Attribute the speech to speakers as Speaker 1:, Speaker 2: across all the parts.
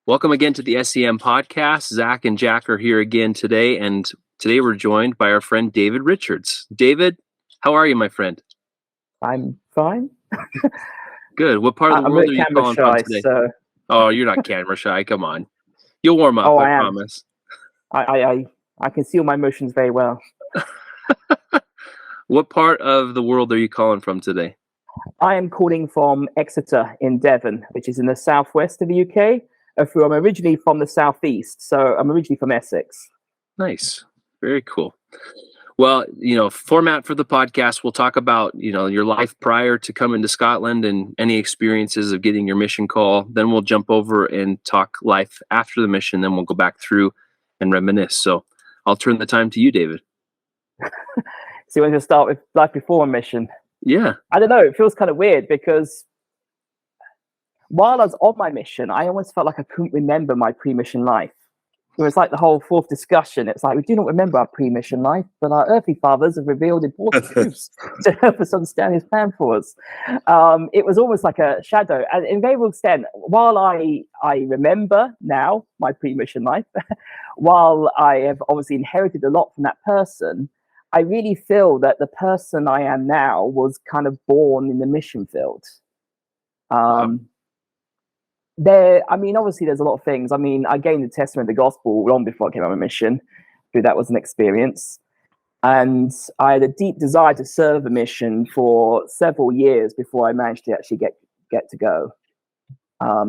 Speaker 1: Welcome again to the S.E.M podcast. Zach and Jack are here again today, and today we're joined by our friend David Richards. David, how are you, my friend?
Speaker 2: I'm fine.
Speaker 1: Good. What part of the world are you calling from today?
Speaker 2: So...
Speaker 1: Oh, you're not camera shy. Come on. You'll warm up, I promise.
Speaker 2: I conceal my emotions very well.
Speaker 1: What part of the world are you calling from today?
Speaker 2: I am calling from Exeter in Devon, which is in the southwest of the UK. I'm originally from the southeast, so I'm originally from Essex.
Speaker 1: Nice. Very cool. Well, format for the podcast, we'll talk about, your life prior to coming to Scotland and any experiences of getting your mission call. Then we'll jump over and talk life after the mission. Then we'll go back through and reminisce. So I'll turn the time to you, David.
Speaker 2: So you want to start with life before a mission?
Speaker 1: Yeah.
Speaker 2: I don't know. It feels kind of weird because while I was on my mission, I almost felt like I couldn't remember my pre-mission life. It was like the whole fourth discussion. It's like, we do not remember our pre-mission life, but our earthly fathers have revealed important truths to help us understand his plan for us. It was almost like a shadow. And in very real extent, while I remember now my pre-mission life, while I have obviously inherited a lot from that person, I really feel that the person I am now was kind of born in the mission field. Obviously there's a lot of things. I gained the testament of the gospel long before I came on a mission. That was an experience. And I had a deep desire to serve a mission for several years before I managed to actually get to go.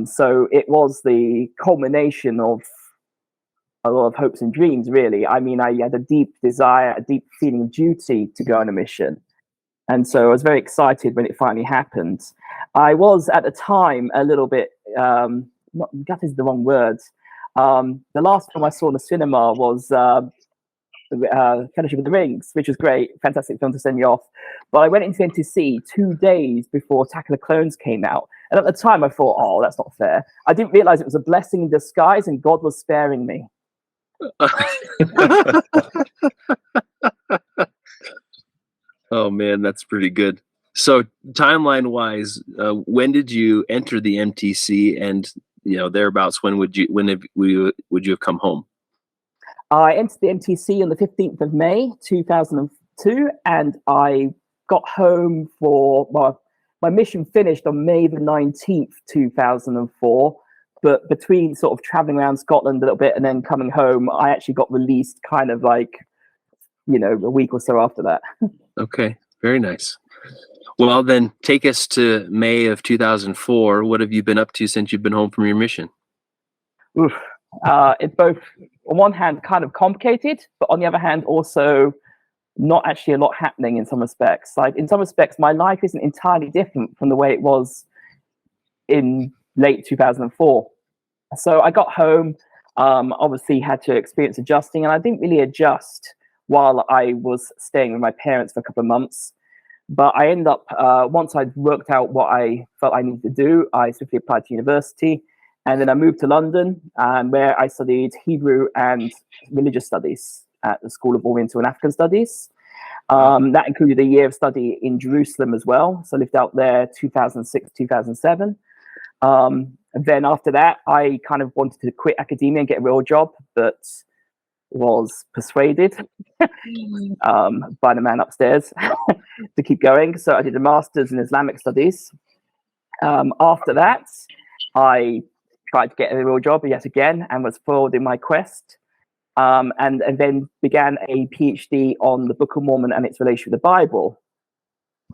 Speaker 2: So it was the culmination of a lot of hopes and dreams, really. I had a deep desire, a deep feeling of duty to go on a mission. And so I was very excited when it finally happened. I was at the time a little bit, that is the wrong word. The last film I saw in the cinema was Fellowship of the Rings, which was great, fantastic film to send me off. But I went into NTC 2 days before Attack of the Clones came out. And at the time I thought, oh, that's not fair. I didn't realize it was a blessing in disguise and God was sparing me.
Speaker 1: Oh man, that's pretty good. So timeline wise, when did you enter the MTC, and thereabouts when would you have come home?
Speaker 2: I entered the MTC on the 15th of May 2002, and I got home for my mission finished on May the 19th 2004. But between sort of traveling around Scotland a little bit and then coming home, I actually got released kind of like a week or so after that.
Speaker 1: Okay, very nice. Well, then take us to May of 2004. What have you been up to since you've been home from your mission?
Speaker 2: It's both, on one hand, kind of complicated, but on the other hand, also not actually a lot happening in some respects. Like in some respects, my life isn't entirely different from the way it was in late 2004. So I got home, obviously had to experience adjusting, and I didn't really adjust while I was staying with my parents for a couple of months. But I ended up, once I'd worked out what I felt I needed to do, I swiftly applied to university. And then I moved to London, where I studied Hebrew and religious studies at the School of Oriental and African Studies. That included a year of study in Jerusalem as well. So I lived out there 2006, 2007. And then after that, I kind of wanted to quit academia and get a real job, but was persuaded by the man upstairs to keep going. So I did a master's in Islamic studies. After that, I tried to get a real job yet again and was foiled in my quest. And then began a PhD on the Book of Mormon and its relation with the Bible.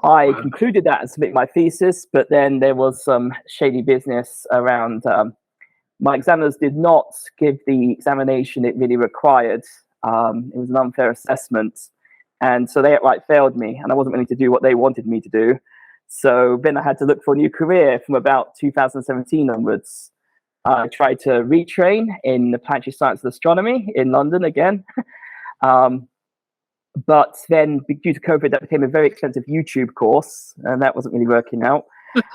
Speaker 2: I concluded that and submitted my thesis, but then there was some shady business around. My examiners did not give the examination it really required. It was an unfair assessment. And so they outright failed me, and I wasn't willing to do what they wanted me to do. So then I had to look for a new career from about 2017 onwards. I tried to retrain in the planetary science of astronomy in London again. But then due to COVID, that became a very expensive YouTube course, and that wasn't really working out.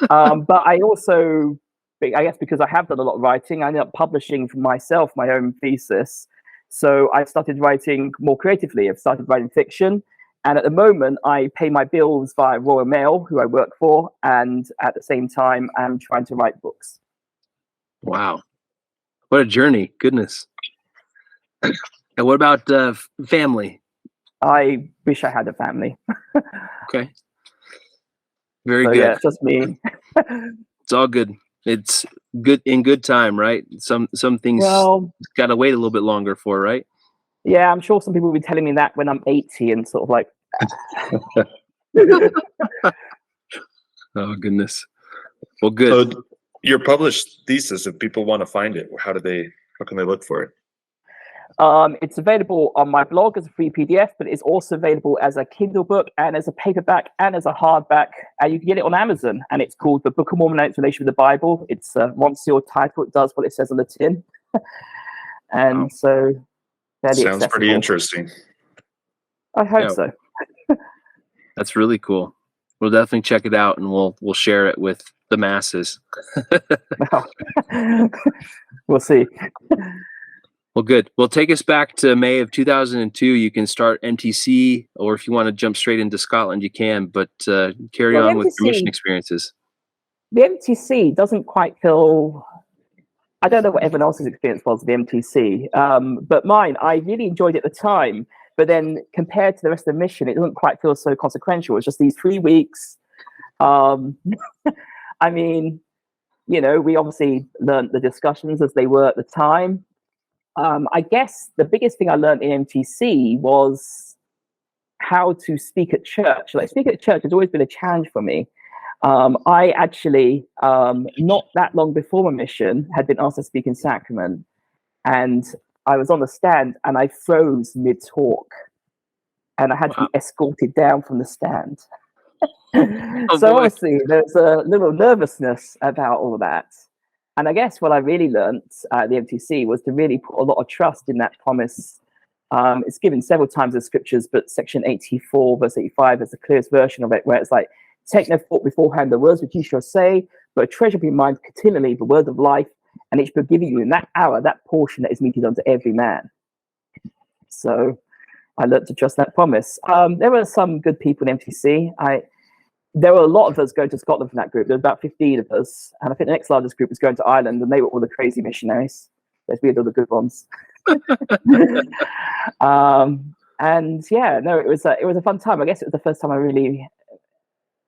Speaker 2: But I also, I guess because I have done a lot of writing, I ended up publishing for myself my own thesis. So I started writing more creatively. I've started writing fiction. And at the moment, I pay my bills via Royal Mail, who I work for. And at the same time, I'm trying to write books.
Speaker 1: Wow. What a journey. Goodness. And what about family?
Speaker 2: I wish I had a family.
Speaker 1: Okay. Very
Speaker 2: So
Speaker 1: good.
Speaker 2: yeah, it's just me.
Speaker 1: It's all good. It's good in good time, right? Some things
Speaker 2: Well,
Speaker 1: got to wait a little bit longer for, right?
Speaker 2: yeah, I'm sure some people will be telling me that when I'm 80 and sort of like.
Speaker 1: Oh goodness. Well, good.
Speaker 3: So your published thesis, if people want to find it, how can they look for it?
Speaker 2: It's available on my blog as a free PDF, but it's also available as a Kindle book and as a paperback and as a hardback. And you can get it on Amazon. And it's called The Book of Mormon and Its Relation with the Bible. It's a one-seal title. It does what it says on the tin. And
Speaker 1: Wow.
Speaker 2: so fairly
Speaker 3: Sounds
Speaker 2: accessible.
Speaker 3: pretty interesting.
Speaker 2: I hope
Speaker 1: Yeah.
Speaker 2: so.
Speaker 1: That's really cool. We'll definitely check it out, and we'll share it with the masses.
Speaker 2: We'll see.
Speaker 1: Well, good. Well, take us back to May of 2002. You can start MTC, or if you want to jump straight into Scotland, you can. But carry on with your mission experiences.
Speaker 2: The MTC doesn't quite feel. I don't know what everyone else's experience was with the MTC, but mine, I really enjoyed it at the time. But then compared to the rest of the mission, it doesn't quite feel so consequential. It's just these 3 weeks. I mean, we obviously learned the discussions as they were at the time. I guess the biggest thing I learned in MTC was how to speak at church. Like, speaking at church has always been a challenge for me. I actually, not that long before my mission, had been asked to speak in sacrament, and I was on the stand and I froze mid-talk, and I had to be escorted down from the stand. So obviously there's a little nervousness about all of that. And I guess what I really learned at the MTC was to really put a lot of trust in that promise. It's given several times in the scriptures, but section 84, verse 85 is the clearest version of it, where it's like, take no thought beforehand the words which you shall say, but treasure up in mind continually the word of life, and it shall be given you in that hour, that portion that is meted unto every man. So I learned to trust that promise. There were some good people in MTC. There were a lot of us going to Scotland from that group. There were about 15 of us. And I think the next largest group was going to Ireland, and they were all the crazy missionaries. We had all the good ones. And yeah, no, it was a fun time. I guess it was the first time I really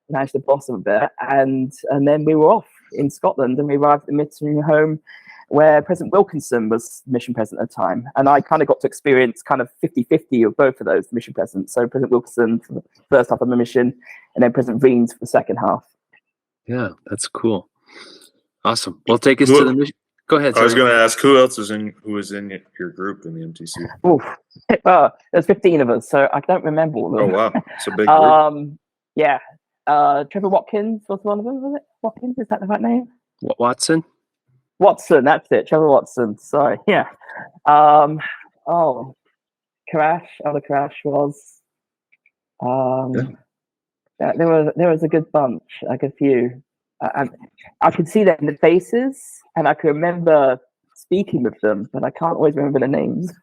Speaker 2: managed to blossom a bit. And then we were off in Scotland, and we arrived at the missionary home where President Wilkinson was mission president at the time. And I kind of got to experience kind of 50-50 of both of those mission presidents. So President Wilkinson for the first half of the mission, and then President Reams for the second half.
Speaker 1: Yeah, that's cool. Awesome. Well, take us to the mission. Go ahead.
Speaker 3: I was going to ask who was in your group in the MTC.
Speaker 2: Oof. There's 15 of us, so I don't remember all of them.
Speaker 3: Oh wow, it's a big group.
Speaker 2: Yeah. Trevor Watkins was one of them, was it? Watkins, is that the right name?
Speaker 1: Watson, that's
Speaker 2: it. Trevor Watson. Sorry. Yeah. Crash. Other Crash was. Yeah, there was a good bunch, like a few. I could see them in the faces, and I can remember speaking with them, but I can't always remember the names.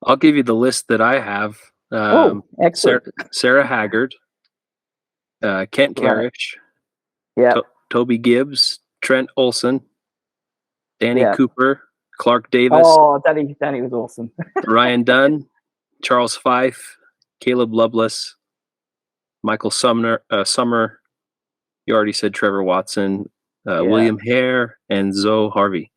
Speaker 1: I'll give you the list that I have.
Speaker 2: Excellent.
Speaker 1: Sarah Haggard, Kent Carish, Toby Gibbs, Trent Olson, Danny Cooper, Clark Davis.
Speaker 2: Oh, Danny was awesome.
Speaker 1: Ryan Dunn, Charles Fife, Caleb Loveless, Michael Summer. You already said Trevor Watson, William Hare, and Zoe Harvey.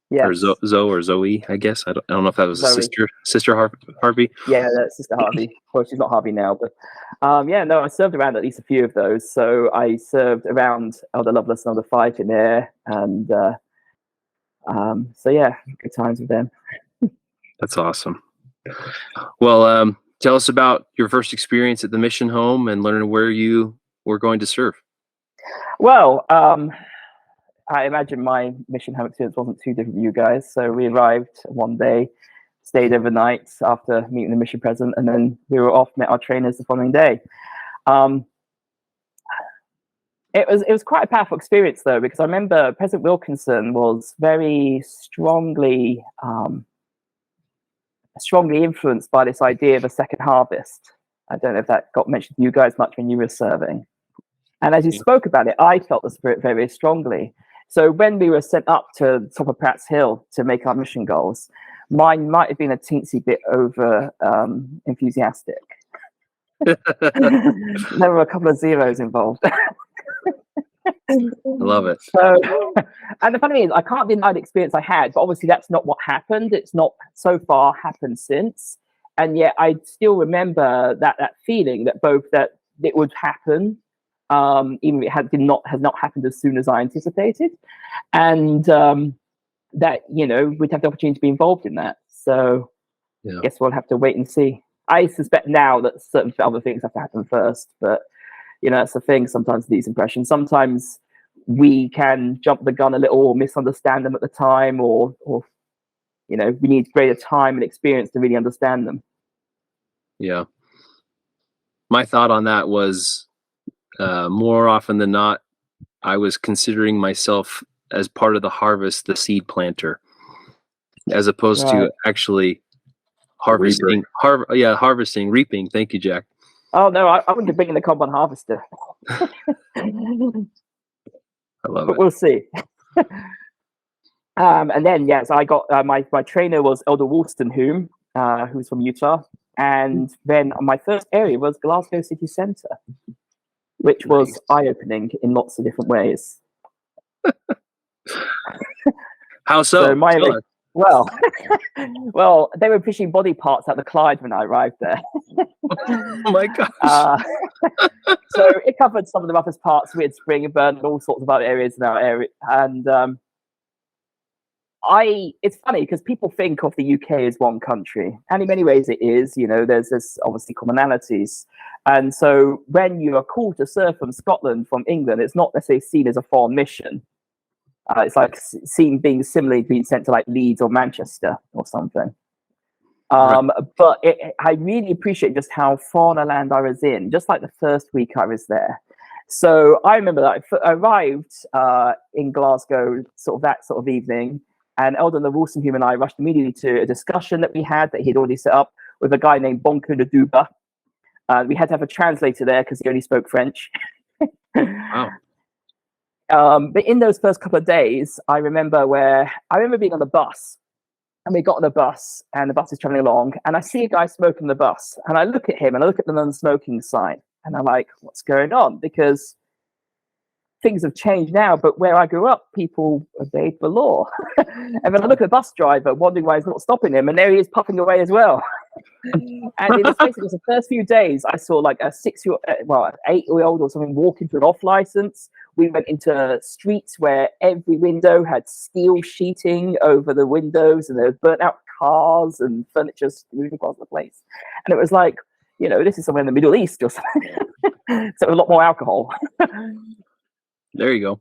Speaker 1: Yeah, or Zoe, I guess. I don't know if that was a sister Harvey.
Speaker 2: Yeah, that's Sister Harvey. Well, she's not Harvey now, but I served around at least a few of those. So I served around Elder Loveless and Elder Fife in there, and good times with them.
Speaker 1: That's awesome. Well, tell us about your first experience at the mission home and learning where you were going to serve.
Speaker 2: Well, I imagine my mission home experience wasn't too different from you guys. So we arrived one day, stayed overnight after meeting the mission president, and then we were off, met our trainers the following day. It was quite a powerful experience, though, because I remember President Wilkinson was very strongly influenced by this idea of a second harvest. I don't know if that got mentioned to you guys much when you were serving. And as you spoke about it, I felt the spirit very, very strongly. So when we were sent up to the top of Pratt's Hill to make our mission goals, mine might have been a teensy bit over enthusiastic. There were a couple of zeros involved.
Speaker 1: I love it.
Speaker 2: So, and the funny thing is, I can't deny the experience I had, but obviously that's not what happened. It's not so far happened since, and yet I still remember that feeling that it would happen, even if it has not happened as soon as I anticipated, and that we'd have the opportunity to be involved in that. So, I guess we'll have to wait and see. I suspect now that certain other things have to happen first, but that's the thing. Sometimes these impressions, sometimes we can jump the gun a little or misunderstand them at the time, or we need greater time and experience to really understand them.
Speaker 1: Yeah. My thought on that was more often than not, I was considering myself as part of the harvest, the seed planter, as opposed to actually harvesting, reaping. Thank you, Jack.
Speaker 2: Oh no, I wouldn't be bringing the combine harvester.
Speaker 1: I love
Speaker 2: but
Speaker 1: it.
Speaker 2: We'll see. And then yes, I got my trainer was Elder Wolstenholme, who's from Utah, and then my first area was Glasgow City Centre, which was eye-opening in lots of different ways.
Speaker 1: How so?
Speaker 2: Well, they were pushing body parts out the Clyde when I arrived there.
Speaker 1: Oh my gosh.
Speaker 2: So it covered some of the roughest parts. We had Springburn and all sorts of other areas in our area. And it's funny because people think of the UK as one country. And in many ways it is. There's obviously commonalities. And so when you are called to serve from Scotland, from England, it's not necessarily seen as a foreign mission. It's like being similarly being sent to like Leeds or Manchester or something. Right. But I really appreciate just how foreign a land I was in, just like the first week I was there. So I remember that I arrived in Glasgow that sort of evening, and Elder Wolstenholme and I rushed immediately to a discussion that we had that he'd already set up with a guy named Bonko Naduba. We had to have a translator there because he only spoke French.
Speaker 1: Wow.
Speaker 2: But in those first couple of days, I remember being on the bus, and we got on the bus, and the bus is traveling along, and I see a guy smoking on the bus, and I look at him, and I look at the non-smoking sign, and I'm like, what's going on? Because things have changed now, but where I grew up, people obeyed the law. And then I look at the bus driver, wondering why he's not stopping him, and there he is puffing away as well. And in the space of the first few days, I saw like an 8-year-old or something walk into an off license. We went into streets where every window had steel sheeting over the windows, and there were burnt out cars and furniture moving across the place. And it was like, this is somewhere in the Middle East or something. So a lot more alcohol.
Speaker 1: There you go.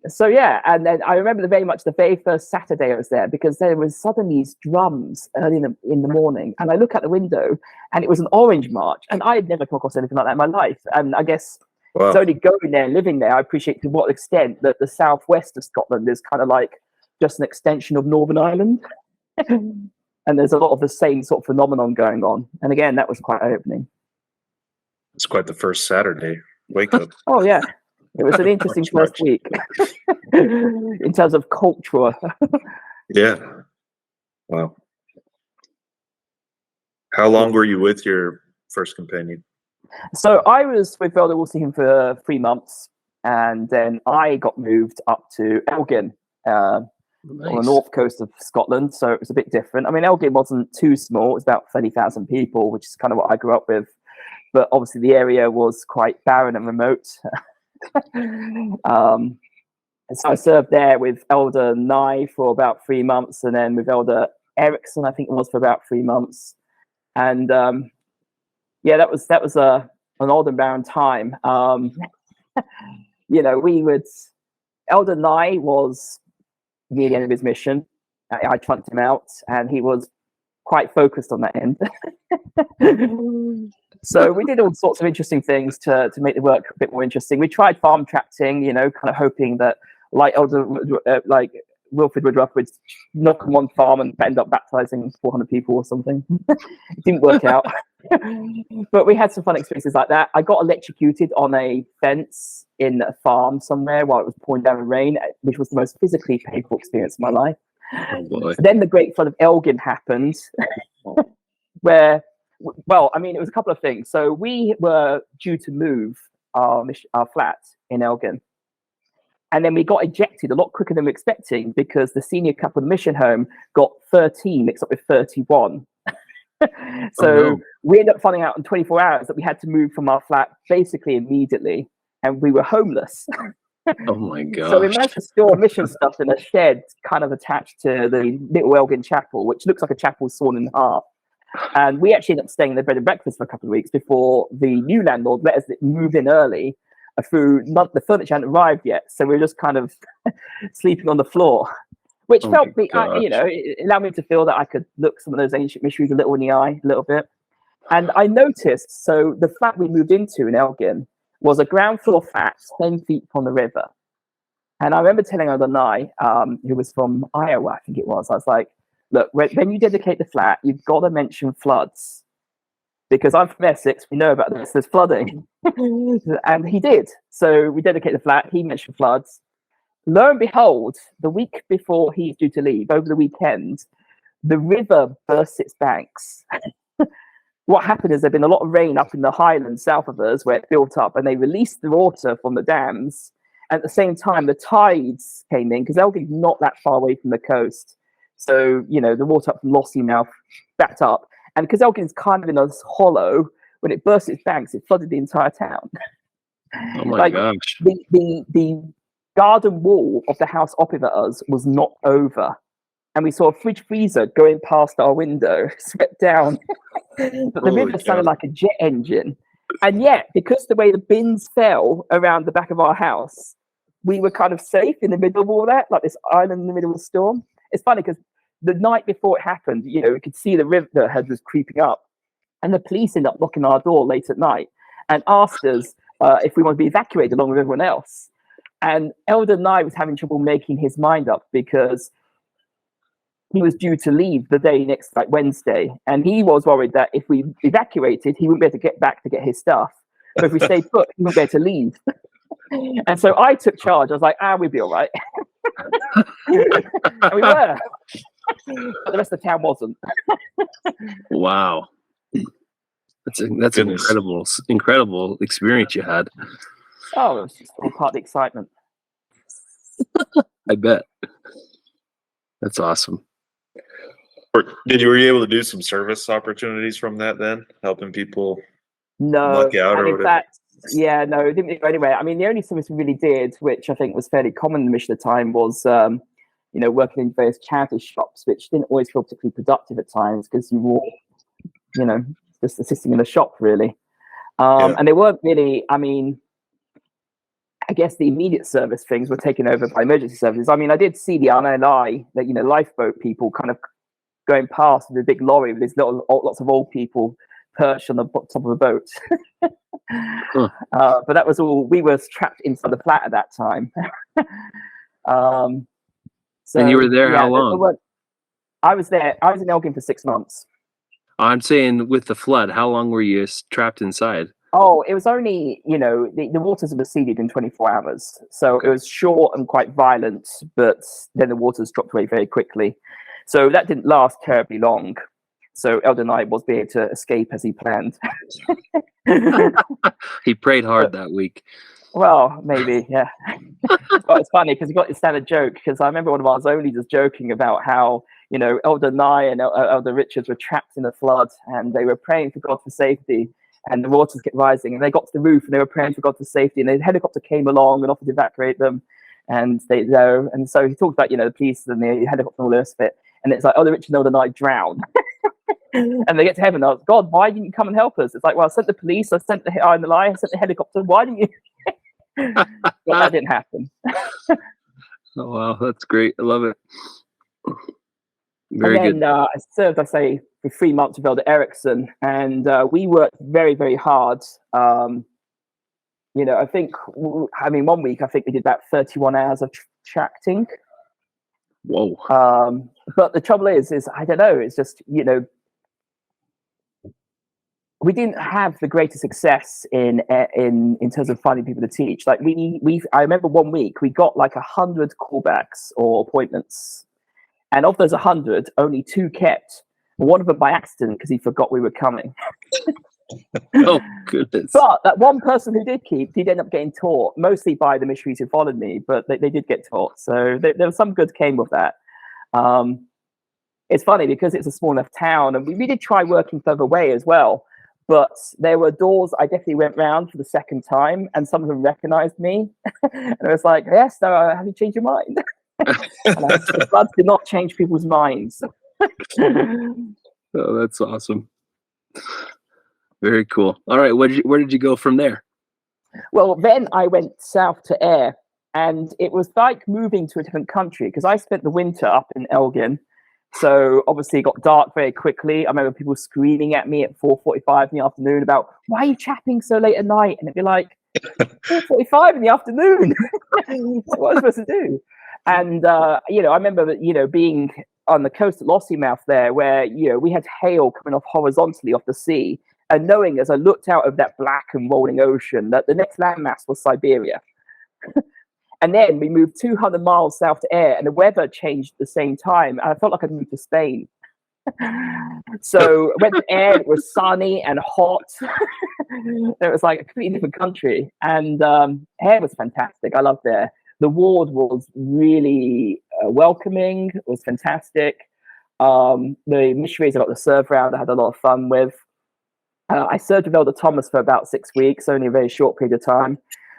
Speaker 2: So yeah, and then I remember the very first Saturday I was there, because there was suddenly these drums early in the morning, and I look out the window and it was an Orange March, and I had never come across anything like that in my life. And I guess it's only going there and living there I appreciate to what extent that the southwest of Scotland is kind of like just an extension of Northern Ireland. And there's a lot of the same sort of phenomenon going on. And again, that was quite eye-opening.
Speaker 3: It's quite the first Saturday wake up.
Speaker 2: Oh yeah. It was an interesting first week in terms of culture.
Speaker 3: Yeah. Wow. How long were you with your first companion?
Speaker 2: So I was with Elder Wolstenholme for 3 months, and then I got moved up to Elgin on the north coast of Scotland. So it was a bit different. I mean, Elgin wasn't too small. It was about 30,000 people, which is kind of what I grew up with. But obviously the area was quite barren and remote. And so I served there with Elder Nye for about 3 months, and then with Elder Erickson, I think it was, for about 3 months. And that was an odd and barren time. Elder Nye was near the end of his mission. I trunked him out, and he was quite focused on that end. So we did all sorts of interesting things to make the work a bit more interesting. We tried farm tracting, kind of hoping that, like Wilfred Woodruff would knock on one farm and end up baptizing 400 people or something. It didn't work out. But we had some fun experiences like that. I got electrocuted on a fence in a farm somewhere while it was pouring down with rain, which was the most physically painful experience of my life.
Speaker 1: Oh boy.
Speaker 2: Then the Great Flood of Elgin happened, where, well, I mean, it was a couple of things. So we were due to move our flat in Elgin. And then we got ejected a lot quicker than we were expecting because the senior couple of the mission home got 13 mixed up with 31. So we ended up finding out in 24 hours that we had to move from our flat basically immediately, and we were homeless.
Speaker 1: Oh my god.
Speaker 2: So we managed to store mission stuff in a shed kind of attached to the Little Elgin Chapel, which looks like a chapel sawn in half. And we actually ended up staying in the bed and breakfast for a couple of weeks before the new landlord let us move in early. The furniture hadn't arrived yet, so we were just kind of sleeping on the floor, which felt me, it allowed me to feel that I could look some of those ancient mysteries a little in the eye, a little bit. And I noticed, so the flat we moved into in Elgin was a ground floor flat 10 feet from the river. And I remember telling Adonai, who was from Iowa, I think it was, I was like, look, when you dedicate the flat, you've got to mention floods. Because I'm from Essex, we know about this, there's flooding. And he did. So we dedicated the flat, he mentioned floods. Lo and behold, the week before he's due to leave, over the weekend, the river burst its banks. What happened is there'd been a lot of rain up in the highlands south of us where it built up, and they released the water from the dams. At the same time, the tides came in because Elgin's not that far away from the coast. So, the water up from Lossiemouth backed up. And because Elgin's kind of in a hollow, when it burst its banks, it flooded the entire town.
Speaker 1: Oh my gosh.
Speaker 2: The garden wall of the house opposite us was knocked over. And we saw a fridge freezer going past our window, swept down. But the river sounded like a jet engine. And yet, because the way the bins fell around the back of our house, we were kind of safe in the middle of all that, like this island in the middle of a storm. It's funny because the night before it happened, we could see the river head was creeping up. And the police ended up knocking our door late at night and asked us if we wanted to be evacuated along with everyone else. And Elder Nye was having trouble making his mind up because he was due to leave the day next, like Wednesday. And he was worried that if we evacuated, he wouldn't be able to get back to get his stuff. But if we stayed put, he wouldn't be able to leave. And so I took charge. I was like, we'd be all right. And we were. But the rest of the town wasn't.
Speaker 1: Wow. That's an incredible experience you had.
Speaker 2: Oh, it was just all part of the excitement.
Speaker 1: I bet. That's awesome.
Speaker 3: Were you able to do some service opportunities from that then? Helping people luck out or whatever?
Speaker 2: No, it didn't go anywhere. I mean, the only service we really did, which I think was fairly common in the mission at the time, was working in various charity shops, which didn't always feel particularly productive at times because you were, just assisting in the shop really. And they weren't really, I guess the immediate service things were taken over by emergency services. I mean, I did see the RNLI, the lifeboat people kind of going past with a big lorry with these lots of old people perched on the top of a boat. But that was all, we were trapped inside the flat at that time.
Speaker 1: And you were there how long?
Speaker 2: I was in Elgin for 6 months.
Speaker 1: I'm saying with the flood, how long were you trapped inside?
Speaker 2: Oh, it was only, the waters receded in 24 hours. So it was short and quite violent, but then the waters dropped away very quickly. So that didn't last terribly long. So Elder Knight was able to escape as he planned.
Speaker 1: He prayed hard that week.
Speaker 2: Well, maybe, yeah. But it's funny because he got this standard joke, because I remember one of ours only just joking about how, Elder Nye and Elder Richards were trapped in a flood and they were praying for God for safety, and the waters kept rising, and they got to the roof and they were praying for God for safety, and the helicopter came along and offered to evacuate them, and and so he talked about, the police and the helicopter and all this bit, and it's like, Elder Richards and Elder Nye drowned. And they get to heaven, oh God, why didn't you come and help us? It's like, well, I sent the police, I sent the I sent the helicopter, why didn't you? But that didn't happen.
Speaker 1: Oh wow, that's great. I love it.
Speaker 2: Very good. I served, for 3 months with Elder Erickson, and we worked very, very hard. I think, 1 week, I think we did about 31 hours of tracting.
Speaker 1: Whoa.
Speaker 2: But the trouble is I don't know, it's just, we didn't have the greatest success in terms of finding people to teach. Like I remember 1 week we got like 100 callbacks or appointments, and of those 100, only 2 kept. One of them by accident because he forgot we were coming.
Speaker 1: Oh goodness!
Speaker 2: But that one person who did keep, he'd end up getting taught, mostly by the missionaries who followed me. But they did get taught, so there was some good came with that. It's funny because it's a small enough town, and we did try working further away as well. But there were doors I definitely went round for the second time, and some of them recognized me. And I was like, yes, no, have you changed your mind? The floods did not change people's minds.
Speaker 1: Oh, that's awesome. Very cool. All right, where did you go from there?
Speaker 2: Well, then I went south to Ayr, and it was like moving to a different country because I spent the winter up in Elgin. So obviously it got dark very quickly. I remember people screaming at me at 4:45 in the afternoon about, why are you chapping so late at night? And it'd be like, 4:45 in the afternoon. What was I supposed to do? And, I remember that, being on the coast at Lossiemouth there, where, we had hail coming off horizontally off the sea, and knowing as I looked out of that black and rolling ocean that the next landmass was Siberia. And then we moved 200 miles south to Ayr, and the weather changed at the same time. And I felt like I'd moved to Spain. So I went to Ayr, it was sunny and hot. It was like a completely different country. And Ayr was fantastic. I loved Ayr. The ward was really welcoming. It was fantastic. The missionaries I got to serve around, I had a lot of fun with. I served with Elder Thomas for about 6 weeks, only a very short period of time.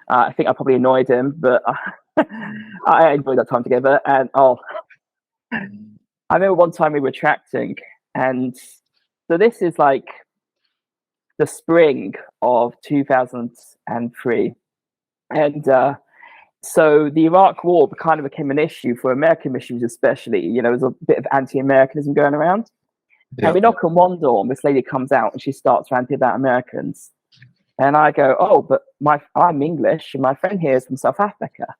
Speaker 2: I think I probably annoyed him, but I enjoyed that time together. And I remember one time we were tracting, and so this is like the spring of 2003, and so the Iraq War kind of became an issue for American missionaries, especially. There's a bit of anti-Americanism going around. Yeah. And we knock on one door, and this lady comes out, and she starts ranting about Americans. And I go, oh, but I'm English, and my friend here is from South Africa.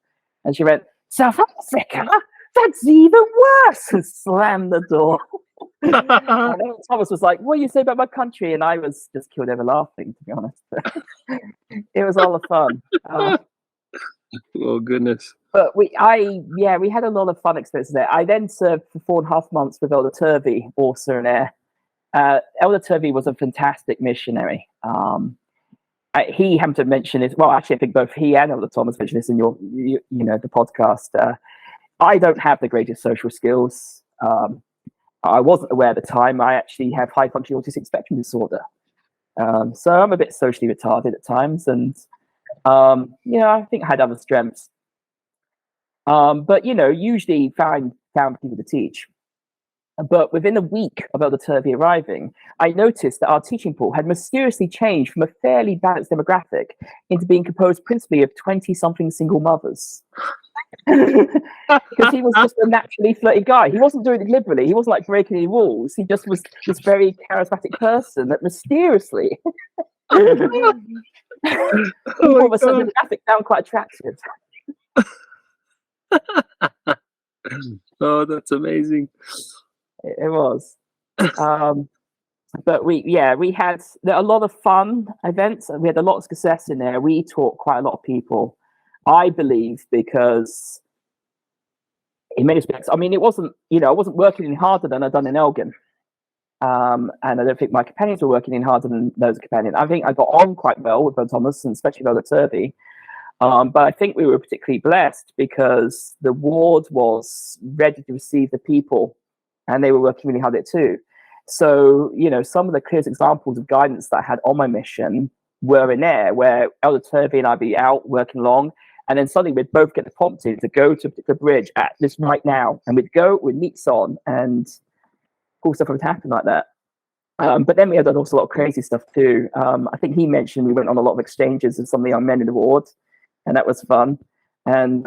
Speaker 2: And she went, South Africa? That's even worse! And slammed the door. And Thomas was like, what do you say about my country? And I was just killed over laughing, to be honest. It was all the fun.
Speaker 1: Oh, goodness.
Speaker 2: But we had a lot of fun experiences there. I then served for 4.5 months with Elder Turvey, also in Ayr. Elder Turvey was a fantastic missionary. He happened to mention it. Well, actually, I think both he and Elder Thomas mentioned this in the podcast. I don't have the greatest social skills. I wasn't aware at the time. I actually have high functioning autistic spectrum disorder. So I'm a bit socially retarded at times, and I think I had other strengths. But usually found people to teach. But within a week of Elder Turvey arriving, I noticed that our teaching pool had mysteriously changed from a fairly balanced demographic into being composed principally of 20-something single mothers. Because he was just a naturally flirty guy. He wasn't doing it deliberately. He wasn't like breaking any rules. He just was this very charismatic person that mysteriously all of a sudden the demographic found quite attractive.
Speaker 1: Oh, that's amazing.
Speaker 2: It was. But we had a lot of fun events, and we had a lot of success in there. We taught quite a lot of people, I believe, because in many respects, I mean, it wasn't, I wasn't working any harder than I'd done in Elgin. And I don't think my companions were working in harder than those companions. I think I got on quite well with Thomas, and especially with Elder Turvey. But I think we were particularly blessed because the ward was ready to receive the people, and they were working really hard at it too. So, some of the clearest examples of guidance that I had on my mission were in there, where Elder Turvey and I'd be out working along, and then suddenly we'd both get the prompting to go to a particular bridge at this right now. And we'd meet on, and cool stuff would happen like that. But then we had also a lot of crazy stuff too. I think he mentioned we went on a lot of exchanges with some of the young men in the ward, and that was fun. And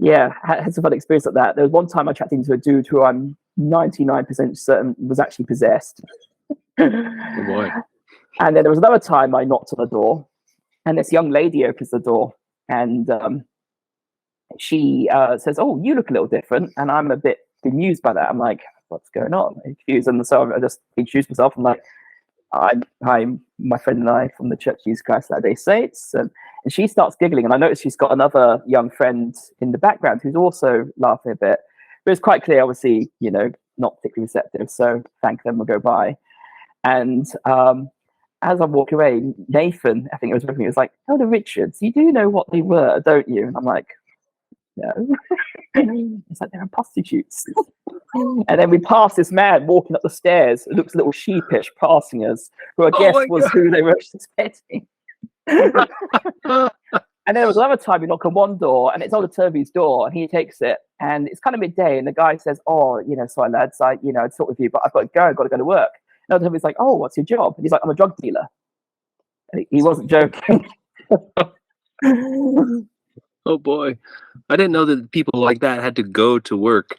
Speaker 2: had some fun experience like that. There was one time I chatted into a dude who I'm 99% certain was actually possessed.
Speaker 1: Oh boy.
Speaker 2: And then there was another time I knocked on the door, and this young lady opens the door, and she says, "Oh, you look a little different." And I'm a bit bemused by that. I'm like, "What's going on?" I'm confused, and so I just introduced myself. I'm like, my friend and I from the Church of Jesus Christ Latter-day Saints, and she starts giggling, and I notice she's got another young friend in the background who's also laughing a bit. But it's quite clear, obviously, not particularly receptive. So thank them will go by. And as I'm walking away, Nathan, I think it was with me, was like, "Oh, the Richards, you do know what they were, don't you?" And I'm like, "No." It's like, "They're prostitutes." And then we pass this man walking up the stairs. It looks a little sheepish, passing us, who I guess was who they were expecting. And then there was another time we knock on one door, and it's Elder Toby's door, and he takes it, and it's kind of midday, and the guy says, "Oh, sorry lads, I'd talk with you, but I've got to go to work." And Elder Toby's like, "Oh, what's your job?" And he's like, "I'm a drug dealer." And he wasn't joking.
Speaker 1: Oh boy, I didn't know that people like that had to go to work.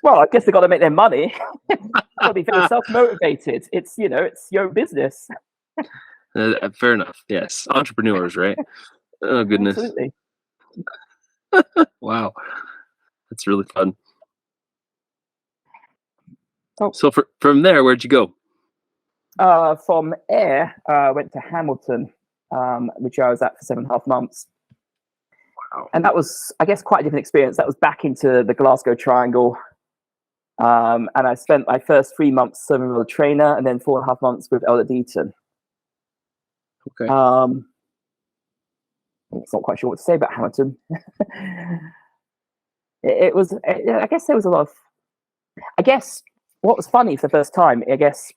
Speaker 2: Well, I guess they got to make their money. Got to be very self-motivated. It's it's your business.
Speaker 1: Fair enough. Yes, entrepreneurs, right? Oh goodness.
Speaker 2: Absolutely.
Speaker 1: Wow, that's really fun.
Speaker 2: Oh.
Speaker 1: So from there, where'd you go?
Speaker 2: From Ayr, I went to Hamilton, which I was at for 7.5 months.
Speaker 1: Wow.
Speaker 2: And that was, I guess, quite a different experience. That was back into the Glasgow Triangle. And I spent my first 3 months serving with a trainer, and then 4.5 months with Elder Deaton.
Speaker 1: Okay.
Speaker 2: It's not quite sure what to say about Hamilton. it was, I guess there was a lot of, I guess what was funny for the first time, I guess,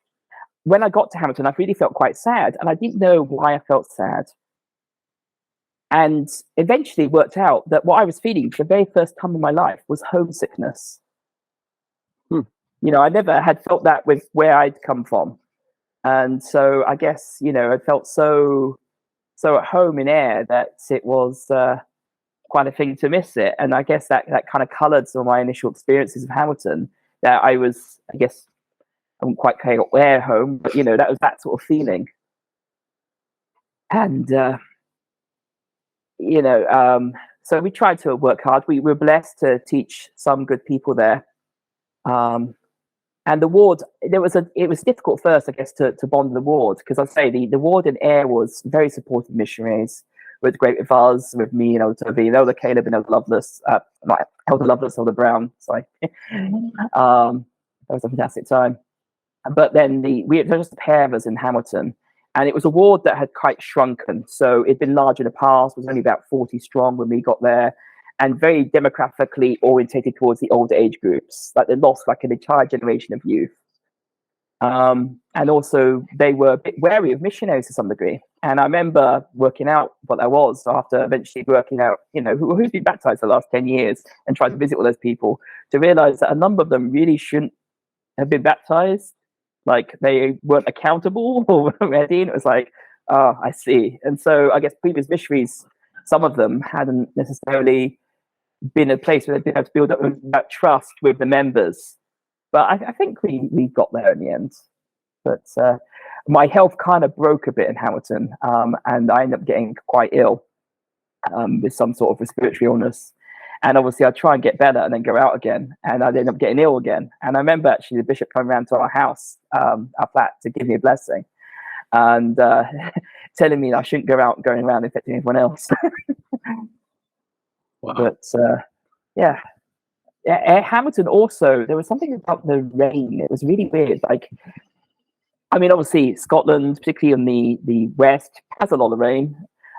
Speaker 2: when I got to Hamilton, I really felt quite sad, and I didn't know why I felt sad. And eventually it worked out that what I was feeling for the very first time in my life was homesickness. I never had felt that with where I'd come from. And so I guess, I felt so at home in Ayr that it was quite a thing to miss it. And I guess that kind of coloured some of my initial experiences of Hamilton, that I was, I guess, I wouldn't quite call it Ayr home, but, that was that sort of feeling. And, so we tried to work hard. We were blessed to teach some good people there. And the ward, it was difficult first, I guess, to bond the ward, because I'd say the ward in Ayr was very supportive missionaries, with great with us, with me and Elder Toby, and Elder Caleb and Elder Lovelace, not Elder Lovelace, Elder Brown, sorry. That was a fantastic time. But then there was just a pair of us in Hamilton, and it was a ward that had quite shrunken. So it'd been large in the past, was only about 40 strong when we got there, and very demographically orientated towards the older age groups. Like they lost like an entire generation of youth. And also they were a bit wary of missionaries to some degree. And I remember working out what that was after eventually working out, who's been baptized the last 10 years and tried to visit all those people, to realize that a number of them really shouldn't have been baptized. Like they weren't accountable or ready. And it was like, oh, I see. And so I guess previous missionaries, some of them hadn't necessarily been a place where they've been able to build up that trust with the members. But I think we got there in the end. But my health kind of broke a bit in Hamilton, and I ended up getting quite ill with some sort of respiratory illness. And obviously I'd try and get better and then go out again, and I'd end up getting ill again. And I remember actually the bishop coming around to our house, our flat, to give me a blessing, and telling me I shouldn't go out going around infecting everyone else.
Speaker 1: Wow.
Speaker 2: But yeah, Hamilton also, there was something about the rain. It was really weird. Like, I mean, obviously Scotland, particularly in the west, has a lot of rain.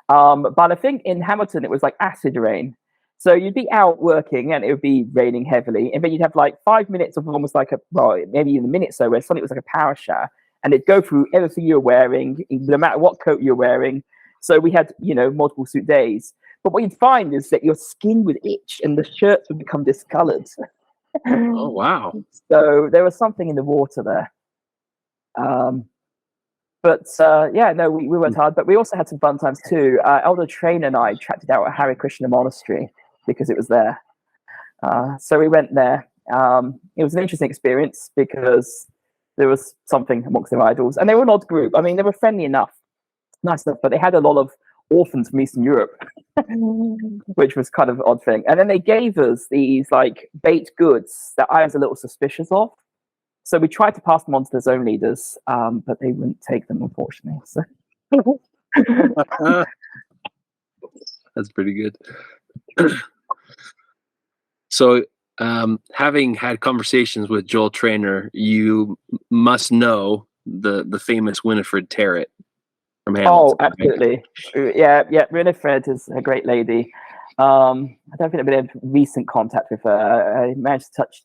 Speaker 2: But I think in Hamilton it was like acid rain. So you'd be out working and it would be raining heavily, and then you'd have like 5 minutes of almost like maybe even a minute or so where suddenly it was like a power shower, and it'd go through everything you're wearing, no matter what coat you're wearing. So we had, multiple suit days. But what you'd find is that your skin would itch and the shirts would become discolored.
Speaker 1: Oh, wow.
Speaker 2: So there was something in the water there. We worked hard, but we also had some fun times too. Elder Trainer and I tracked it out at Hare Krishna Monastery because it was there. So we went there. It was an interesting experience because there was something amongst their idols, and they were an odd group. I mean, they were friendly enough, nice enough, but they had a lot of orphans from Eastern Europe, which was kind of an odd thing. And then they gave us these like baked goods that I was a little suspicious of. So we tried to pass them on to the zone leaders, but they wouldn't take them, unfortunately. So.
Speaker 1: That's pretty good. So, having had conversations with Joel Trainer, you must know the famous Winifred Terrett from Hamilton.
Speaker 2: Oh, absolutely. Right? Yeah. Winifred is a great lady. I don't think I've been in recent contact with her. I managed to touch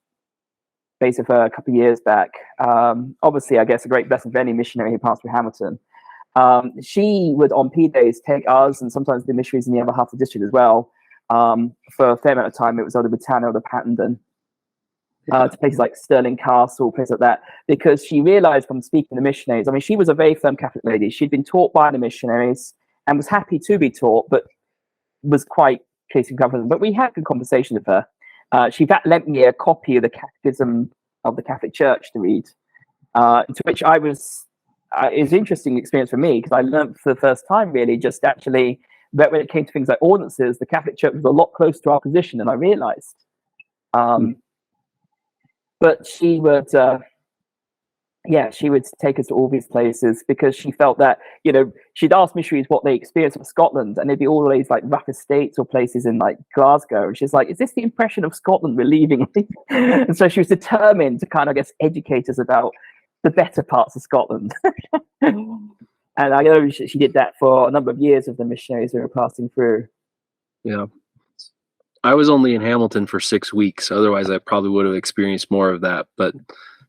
Speaker 2: base with her a couple of years back. Obviously, I guess a great blessing for any missionary who passed through Hamilton. She would, on P days, take us and sometimes the missionaries in the other half of the district as well. For a fair amount of time, it was either Britannia or the Pattendon, to places like Stirling Castle, places like that, because she realized from speaking to the missionaries, I mean, she was a very firm Catholic lady. She'd been taught by the missionaries and was happy to be taught, but was quite chasing government. But we had good conversations with her. She lent me a copy of the Catechism of the Catholic Church to read, to which I was. It was an interesting experience for me because I learned for the first time, really, just actually that when it came to things like ordinances, the Catholic Church was a lot closer to our position than I realized. But she would, she would take us to all these places because she felt that, she'd ask missionaries what they experienced of Scotland, and they'd be always like rough estates or places in like Glasgow. And she's like, is this the impression of Scotland we're leaving? And so she was determined to kind of, I guess, educate us about the better parts of Scotland. And I know she did that for a number of years of the missionaries who were passing through.
Speaker 1: Yeah. I was only in Hamilton for 6 weeks. Otherwise, I probably would have experienced more of that. But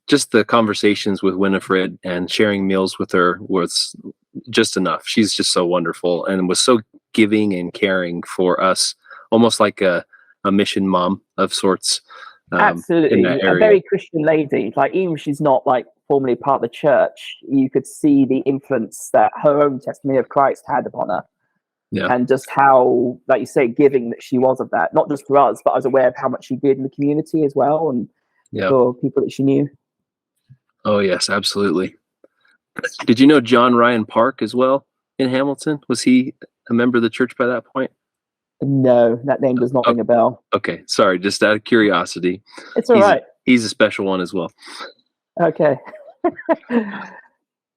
Speaker 1: just the conversations with Winifred and sharing meals with her was just enough. She's just so wonderful and was so giving and caring for us, almost like a mission mom of sorts.
Speaker 2: Absolutely. A very Christian lady. Like, even if she's not like formally part of the church, you could see the influence that her own testimony of Christ had upon her. Yeah. And just how, like you say, giving that she was of that, not just for us, but I was aware of how much she did in the community as well, and for people that she knew.
Speaker 1: Oh, yes, absolutely. Did you know John Ryan Park as well in Hamilton? Was he a member of the church by that point?
Speaker 2: No, that name does not ring a bell.
Speaker 1: Okay, sorry, just out of curiosity.
Speaker 2: It's all right.
Speaker 1: He's a special one as well.
Speaker 2: Okay.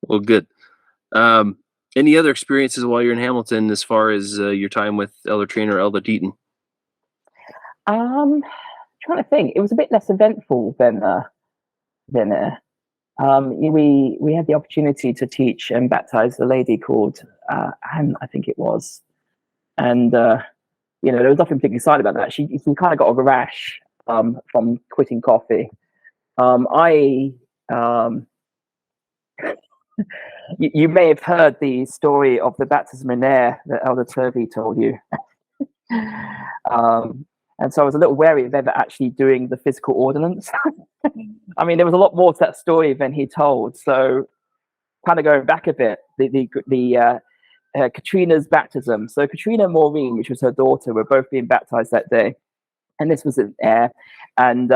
Speaker 1: Well, good. Any other experiences while you're in Hamilton as far as your time with Elder Trainer or Elder Deaton?
Speaker 2: Trying to think. It was a bit less eventful than we had the opportunity to teach and baptize a lady called Anne, I think it was. And there was nothing particularly exciting about that. She kind of got a rash from quitting coffee. You may have heard the story of the baptism in air that Elder Turvey told you. And so I was a little wary of ever actually doing the physical ordinance. I mean, there was a lot more to that story than he told. So kind of going back a bit, the Katrina's baptism. So Katrina and Maureen, which was her daughter, were both being baptized that day. And this was in air. And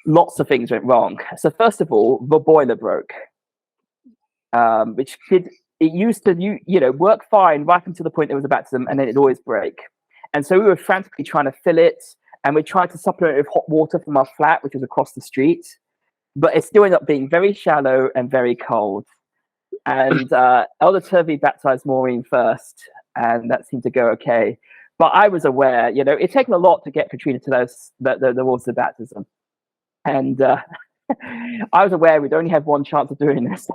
Speaker 2: lots of things went wrong. So first of all, the boiler broke. It used to work fine right up to the point there was a baptism, and then it'd always break. And so we were frantically trying to fill it, and we tried to supplement it with hot water from our flat, which was across the street, but it still ended up being very shallow and very cold. And Elder Turvey baptized Maureen first, and that seemed to go okay. But I was aware, it'd taken a lot to get Katrina to the water baptism, and I was aware we'd only have one chance of doing this.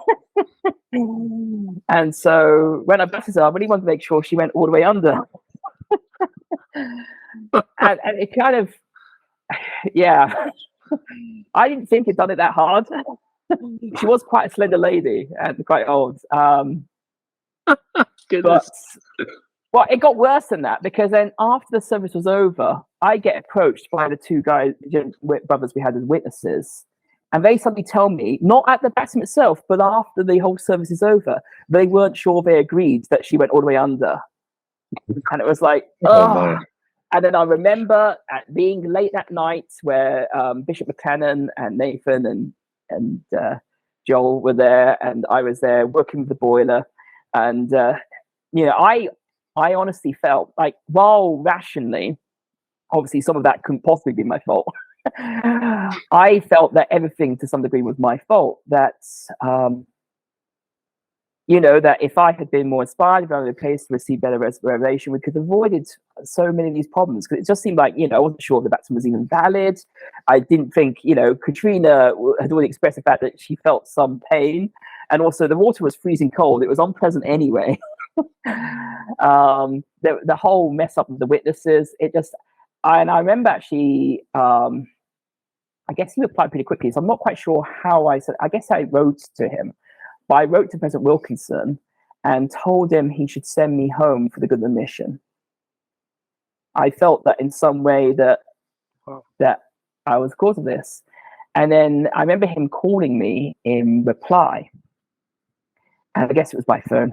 Speaker 2: And so when I baptized her, I really wanted to make sure she went all the way under. and it kind of, I didn't think it'd done it that hard. She was quite a slender lady and quite old. Well, it got worse than that, because then after the service was over, I get approached by the two brothers we had as witnesses. And they suddenly tell me, not at the baptism itself, but after the whole service is over, they weren't sure they agreed that she went all the way under. And it was like, oh. And then I remember being late that night where Bishop McLennan and Nathan and Joel were there, and I was there working with the boiler. And, I honestly felt like, while rationally, obviously some of that couldn't possibly be my fault, I felt that everything to some degree was my fault. That that if I had been more inspired, if I had a place to receive better revelation, we could have avoided so many of these problems. Because it just seemed like, I wasn't sure if the baptism was even valid. I didn't think, Katrina had already expressed the fact that she felt some pain. And also the water was freezing cold. It was unpleasant anyway. The whole mess up of the witnesses, and I remember actually, I guess he replied pretty quickly. So I'm not quite sure how I guess I wrote to him. But I wrote to President Wilkinson and told him he should send me home for the good of the mission. I felt that in some way that I was the cause of this. And then I remember him calling me in reply. And I guess it was my phone.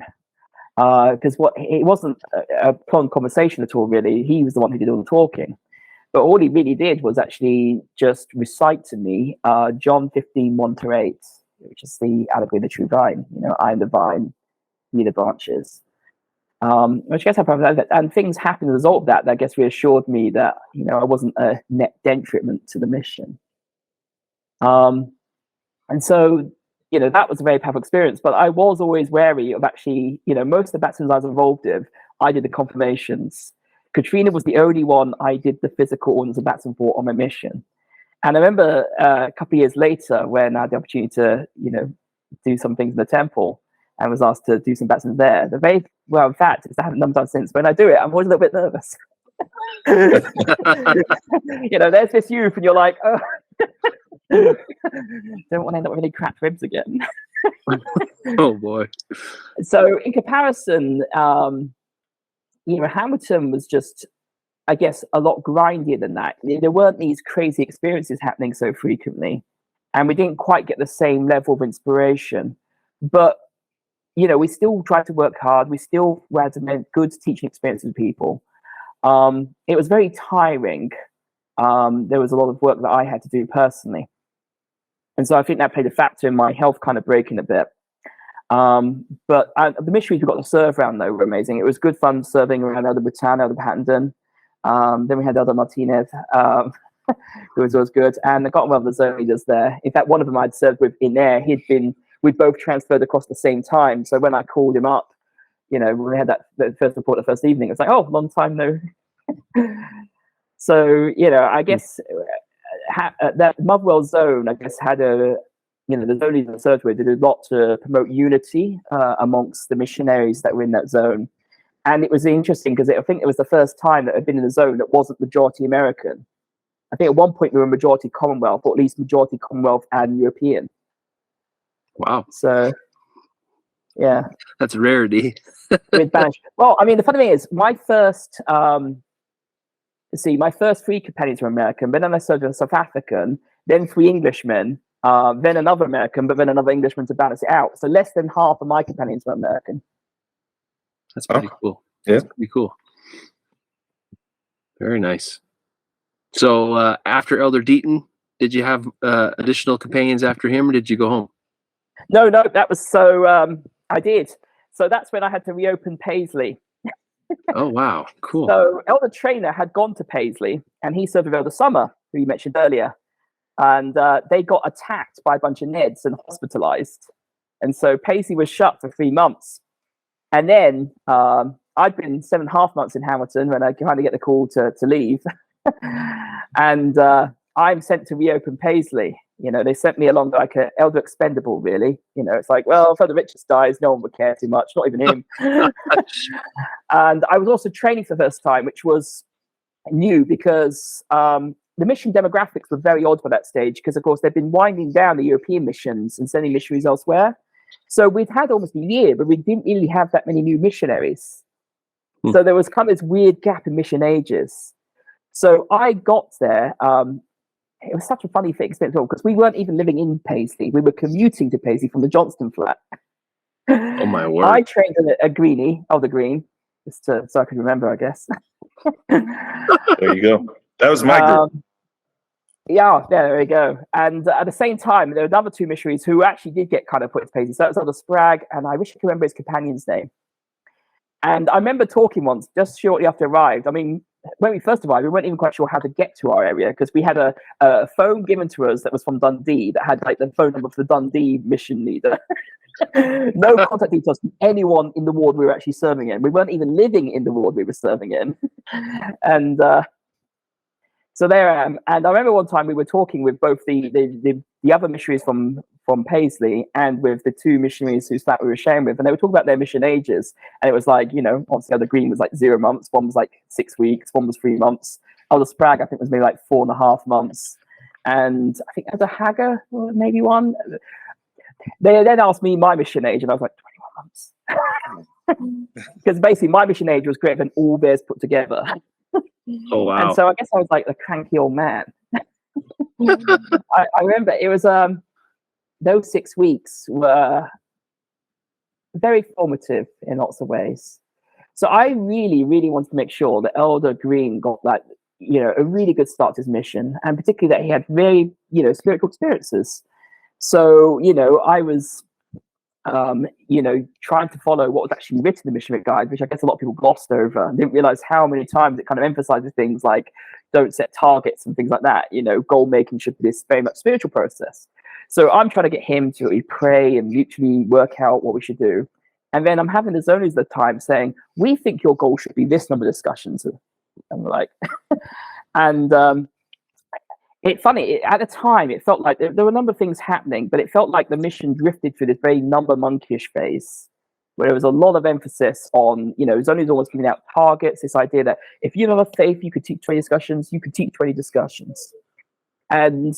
Speaker 2: Because it wasn't a prolonged conversation at all, really. He was the one who did all the talking. But all he really did was actually just recite to me John 15:1-8. Which is the allegory of the true vine. I am the vine, ye the branches. Which I guess and things happened as a result of that. I guess reassured me that I wasn't a net detriment to the mission. And so that was a very powerful experience. But I was always wary of actually most of the baptisms I was involved with, I did the confirmations. Katrina was the only one I did the physical ordinance of baptism for on my mission. And I remember a couple of years later when I had the opportunity to, do some things in the temple and was asked to do some baptisms there. The very well fact is I haven't done since. When I do it, I'm always a little bit nervous. There's this youth and you're like, oh, don't want to end up with any cracked ribs again.
Speaker 1: Oh boy.
Speaker 2: So in comparison, Hamilton was just, I guess, a lot grindier than that. There weren't these crazy experiences happening so frequently, and we didn't quite get the same level of inspiration. But, we still tried to work hard. We still had to make good teaching experiences with people. It was very tiring. There was a lot of work that I had to do personally. And so I think that played a factor in my health kind of breaking a bit. But the missionaries we got to serve around, though, were amazing. It was good fun serving around Elder Britannia, Elder Pattendon. Then we had Elder Martinez, who was always good. And I got one of the zone leaders there. In fact, one of them I'd served with in there, we'd both transferred across the same time. So when I called him up, when we had the first report the first evening, it's like, oh, long time no. So, I guess that Motherwell zone, I guess, had the zone leaders I served with did a lot to promote unity amongst the missionaries that were in that zone. And it was interesting because I think it was the first time that I'd been in a zone that wasn't majority American. I think at one point we were majority Commonwealth, or at least majority Commonwealth and European.
Speaker 1: Wow.
Speaker 2: So, yeah.
Speaker 1: That's a rarity.
Speaker 2: Well, I mean, the funny thing is, my first 3 companions were American, but then I served with a South African, then 3 Englishmen, then another American, but then another Englishman to balance it out. So less than half of my companions were American.
Speaker 1: That's pretty cool.
Speaker 3: Yeah.
Speaker 1: That's pretty cool. Very nice. So after Elder Deaton, did you have additional companions after him, or did you go home?
Speaker 2: No, that was I did. So that's when I had to reopen Paisley.
Speaker 1: Oh, wow. Cool.
Speaker 2: So Elder Trainer had gone to Paisley, and he served with Elder Summer, who you mentioned earlier. And they got attacked by a bunch of Neds and hospitalized. And so Paisley was shut for 3 months. And then I'd been 7.5 months in Hamilton when I kind of get the call to leave. And I'm sent to reopen Paisley. They sent me along like an elder expendable, really. It's like, well, if Elder Richards dies, no one would care too much, not even him. And I was also training for the first time, which was new because the mission demographics were very odd for that stage because, of course, they've been winding down the European missions and sending missionaries elsewhere. So we'd had almost a year, but we didn't really have that many new missionaries. So there was kind of this weird gap in mission ages. So I got there. It was such a funny experience because we weren't even living in Paisley. We were commuting to Paisley from the Johnston flat.
Speaker 1: Oh, my word.
Speaker 2: I trained a greenie, Elder Green, just so I could remember, I guess.
Speaker 3: There you go. That was my group.
Speaker 2: Yeah, there we go. And at the same time, there were another 2 missionaries who actually did get kind of put in Paisley. So that was Elder Spragg, and I wish I could remember his companion's name. And I remember talking once, just shortly after I arrived. I mean, when we first arrived, we weren't even quite sure how to get to our area because we had a phone given to us that was from Dundee that had like the phone number for the Dundee mission leader. No contact details from anyone in the ward we were actually serving in. We weren't even living in the ward we were serving in. And so there I am. And I remember one time we were talking with both the other missionaries from Paisley and with the two missionaries whose flat we were sharing with, and they were talking about their mission ages. And it was like, you know, obviously Elder Green was like 0 months, one was like 6 weeks, one was 3 months. Elder Spragg, I think, was maybe like 4.5 months. And I think Elder Hager, maybe one. They then asked me my mission age, and I was like, 21 months. Because basically my mission age was greater than all theirs put together.
Speaker 1: Oh, wow.
Speaker 2: And so I guess I was like a cranky old man. I remember it was those 6 weeks were very formative in lots of ways. So I really, really wanted to make sure that Elder Green got like, you know, a really good start to his mission, and particularly that he had very, you know, spiritual experiences. So, you know, I was, you know, trying to follow what was actually written in the missionary guide, which I guess a lot of people glossed over and didn't realize how many times it kind of emphasizes things like don't set targets and things like that. You know, goal making should be this very much spiritual process. So I'm trying to get him to really pray and mutually work out what we should do. And then I'm having the zoners at the time saying, we think your goal should be this number of discussions. And I'm like, and it's funny, at the time, it felt like there were a number of things happening, but it felt like the mission drifted through this very number monkish phase, where there was a lot of emphasis on, you know, zoners always giving out targets, this idea that if you have a faith, you could teach 20 discussions, you could teach 20 discussions. And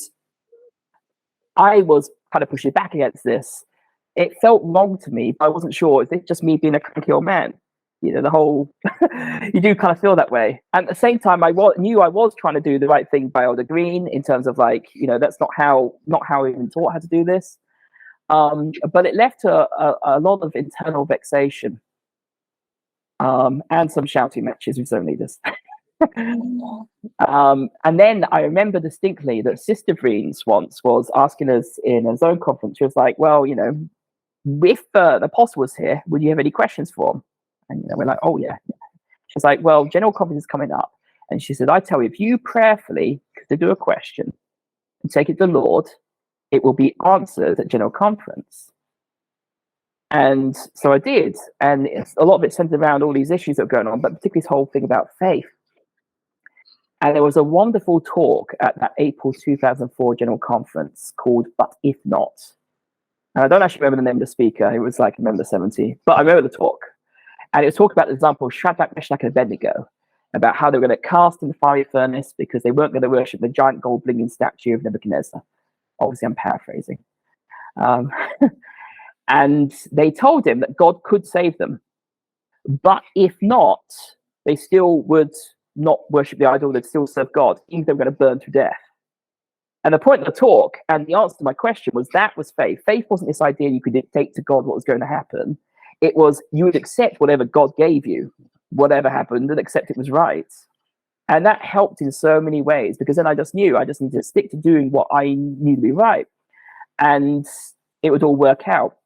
Speaker 2: I was kind of pushing back against this. It felt wrong to me, but I wasn't sure. Is it just me being a cranky old man? You know, the whole, you do kind of feel that way. And at the same time, I knew I was trying to do the right thing by Elder Green in terms of like, you know, that's not how I even taught how to do this. But it left a lot of internal vexation and some shouting matches with zone leaders. And then I remember distinctly that Sister Vreens once was asking us in a zone conference. She was like, well, you know, if the apostle was here, would you have any questions for him? And, you know, we're like, oh, yeah. She's like, well, General Conference is coming up. And she said, I tell you, if you prayerfully to do a question and take it to the Lord, it will be answered at General Conference. And so I did. And a lot of it centered around all these issues that were going on, but particularly this whole thing about faith. And there was a wonderful talk at that April 2004 General Conference called But If Not. And I don't actually remember the name of the speaker. It was like member 70. But I remember the talk. And it was talking about the example of Shadrach, Meshach, and Abednego, about how they were going to cast in the fiery furnace because they weren't going to worship the giant gold blinking statue of Nebuchadnezzar. Obviously, I'm paraphrasing. And they told him that God could save them. But if not, they still would not worship the idol, they'd still serve God, even if they were going to burn to death. And the point of the talk, and the answer to my question was, that was faith. Faith wasn't this idea you could dictate to God what was going to happen. It was you would accept whatever God gave you, whatever happened, and accept it was right. And that helped in so many ways, because then I just knew I just needed to stick to doing what I knew to be right. And it would all work out.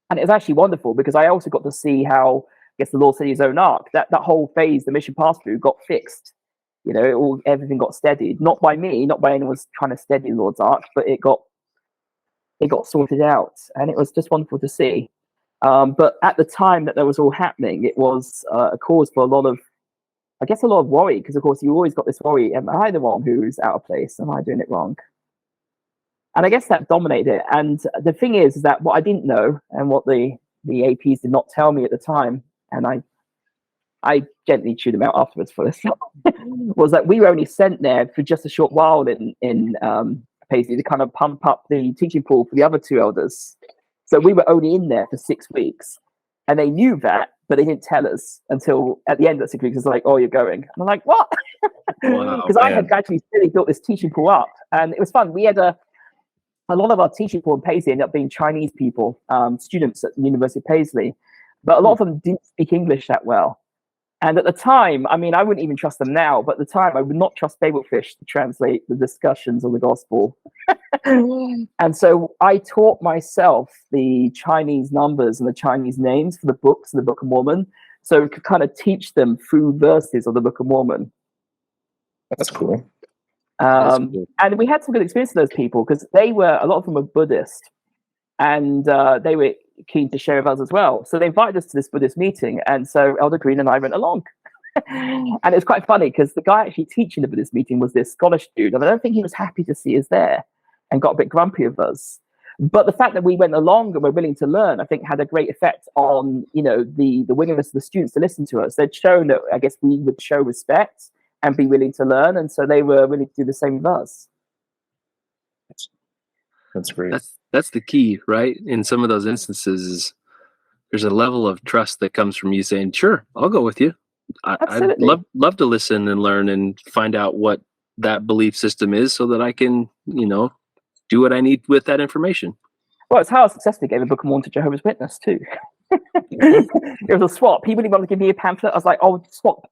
Speaker 2: And it was actually wonderful, because I also got to see how, I guess, the Lord set his own ark. That whole phase the mission passed through got fixed. You know, everything got steadied. Not by me, not by anyone trying to steady the Lord's ark, but it got sorted out. And it was just wonderful to see. But at the time that was all happening, it was a cause for a lot of worry, because of course you always got this worry: am I the one who's out of place? Am I doing it wrong? And I guess that dominated it. And the thing is that what I didn't know, and what the APs did not tell me at the time, and I gently chewed them out afterwards for this, was that we were only sent there for just a short while in Paisley to kind of pump up the teaching pool for the other two elders. So we were only in there for 6 weeks, and they knew that, but they didn't tell us until at the end of the 6 weeks. It's like, oh, you're going. And I'm like, what? Because I had gradually really built this teaching pool up, and it was fun. We had a lot of our teaching pool in Paisley ended up being Chinese people, students at the University of Paisley, but a lot of them didn't speak English that well. And at the time, I mean, I wouldn't even trust them now, but at the time I would not trust Babelfish to translate the discussions of the gospel. And so I taught myself the Chinese numbers and the Chinese names for the books in the Book of Mormon, so we could kind of teach them through verses of the Book of Mormon.
Speaker 3: That's cool.
Speaker 2: And we had some good experience with those people because a lot of them were Buddhist, and they were keen to share with us as well. So they invited us to this Buddhist meeting, and so Elder Green and I went along. And it was quite funny because the guy actually teaching the Buddhist meeting was this Scottish dude, and I don't think he was happy to see us there and got a bit grumpy with us. But the fact that we went along and were willing to learn, I think, had a great effect on, the willingness of the students to listen to us. They'd shown that, I guess, we would show respect and be willing to learn, and so they were willing to do the same with us.
Speaker 3: That's great.
Speaker 1: That's the key, right? In some of those instances, is there's a level of trust that comes from you saying, "Sure, I'll go with you. I'd love to listen and learn and find out what that belief system is, so that I can, do what I need with that information."
Speaker 2: Well, it's how I successfully gave a Book of Mormon to Jehovah's Witness too. It was a swap. He really wanted to give me a pamphlet. I was like, "Oh, swap."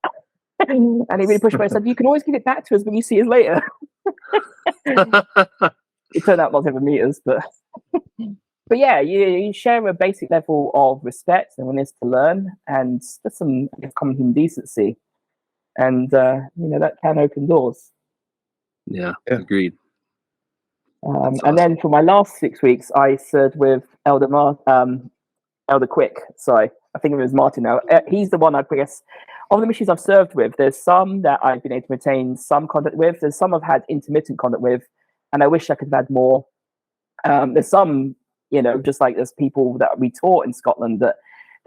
Speaker 2: And he really pushed me and said, "You can always give it back to us when you see us later." It turned out not to ever meet us, but yeah, you share a basic level of respect and willingness to learn, and there's some common human decency, and that can open doors.
Speaker 1: Yeah. Agreed.
Speaker 2: And then for my last 6 weeks, I served with Elder Quick. Sorry, I think it was Martin now. He's the one, I guess, of the missions I've served with. There's some that I've been able to maintain some contact with. There's some I've had intermittent contact with, and I wish I could have had more. There's some, just like there's people that we taught in Scotland that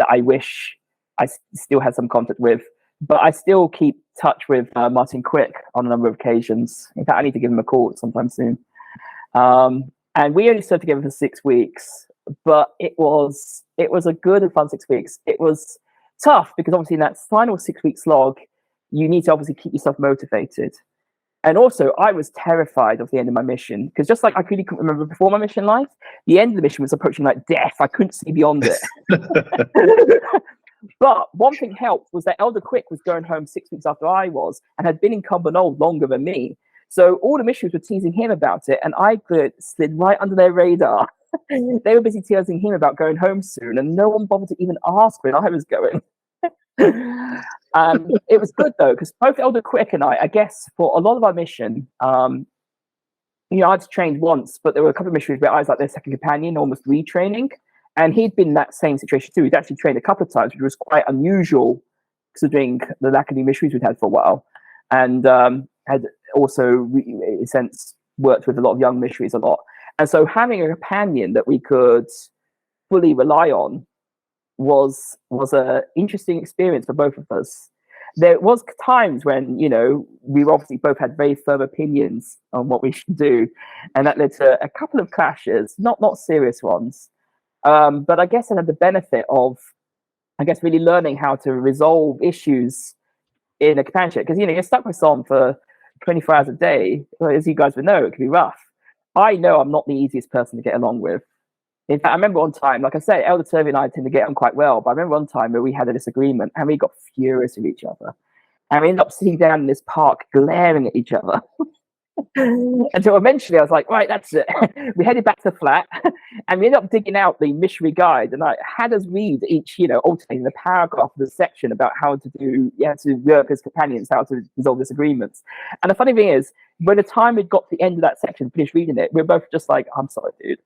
Speaker 2: I wish I still had some contact with. But I still keep touch with Martin Quick on a number of occasions. In fact, I need to give him a call sometime soon. And we only served together for 6 weeks, but it was a good and fun 6 weeks. It was tough because obviously in that final 6 week slog, you need to obviously keep yourself motivated. And also, I was terrified of the end of my mission because just like I really couldn't remember before my mission life, the end of the mission was approaching like death. I couldn't see beyond it. But one thing helped was that Elder Quick was going home 6 weeks after I was and had been in Cumbernauld longer than me. So all the missionaries were teasing him about it, and I slid right under their radar. They were busy teasing him about going home soon, and no one bothered to even ask when I was going. It was good though, because both Elder Quick and I guess for a lot of our mission, I'd trained once, but there were a couple of missionaries where I was like their second companion, almost retraining, and he'd been in that same situation too. He'd actually trained a couple of times, which was quite unusual considering the lack of new missionaries we'd had for a while, and had also, in a sense, worked with a lot of young missionaries a lot. And so having a companion that we could fully rely on was an interesting experience for both of us. There was times when, we obviously both had very firm opinions on what we should do. And that led to a couple of clashes, not serious ones. But I guess I had the benefit of, really learning how to resolve issues in a companionship. Because, you're stuck with someone for 24 hours a day. As you guys would know, it can be rough. I know I'm not the easiest person to get along with. In fact, I remember one time, like I say, Elder Turvey and I tend to get on quite well, but I remember one time where we had a disagreement and we got furious with each other. And we ended up sitting down in this park glaring at each other. Until eventually I was like, right, that's it. We headed back to the flat and we ended up digging out the missionary guide, and I had us read each, alternating the paragraph of the section about how to work as companions, how to resolve disagreements. And the funny thing is, by the time we got to the end of that section, finished reading it, we were both just like, I'm sorry, dude.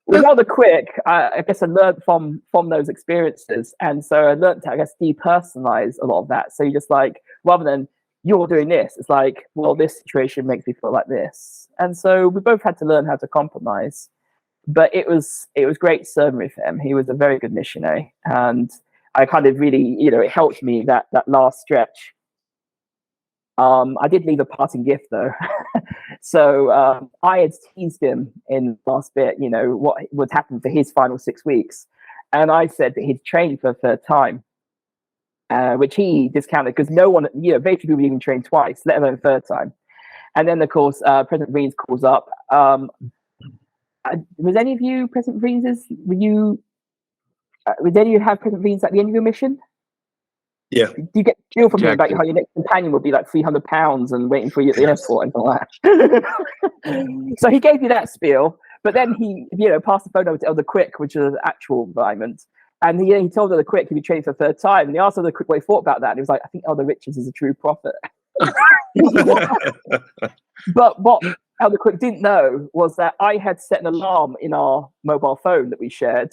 Speaker 2: With Elder Quick, I guess I learned from those experiences. And so I learned to, depersonalize a lot of that. So you just like, rather than you're doing this, it's like, well, this situation makes me feel like this. And so we both had to learn how to compromise. But it was great serving with him. He was a very good missionary. And I kind of really, it helped me that last stretch. I did leave a parting gift though. So I had teased him in the last bit, what would happen for his final 6 weeks. And I said that he'd trained for a third time, which he discounted because no one, very few people even train twice, let alone a third time. And then, of course, President Reens calls up. Was any of you President Reens's? Did any of you have President Reens at the end of your mission?
Speaker 3: Yeah.
Speaker 2: Do you get feel from him about how your next companion will be like 300 pounds and waiting for you at the airport and all that? So he gave you that spiel, but then he, passed the phone over to Elder Quick, which is an actual environment. And he told Elder Quick he'd be trained for a third time. And he asked Elder Quick what he thought about that. And he was like, I think Elder Richards is a true prophet. But what Elder Quick didn't know was that I had set an alarm in our mobile phone that we shared,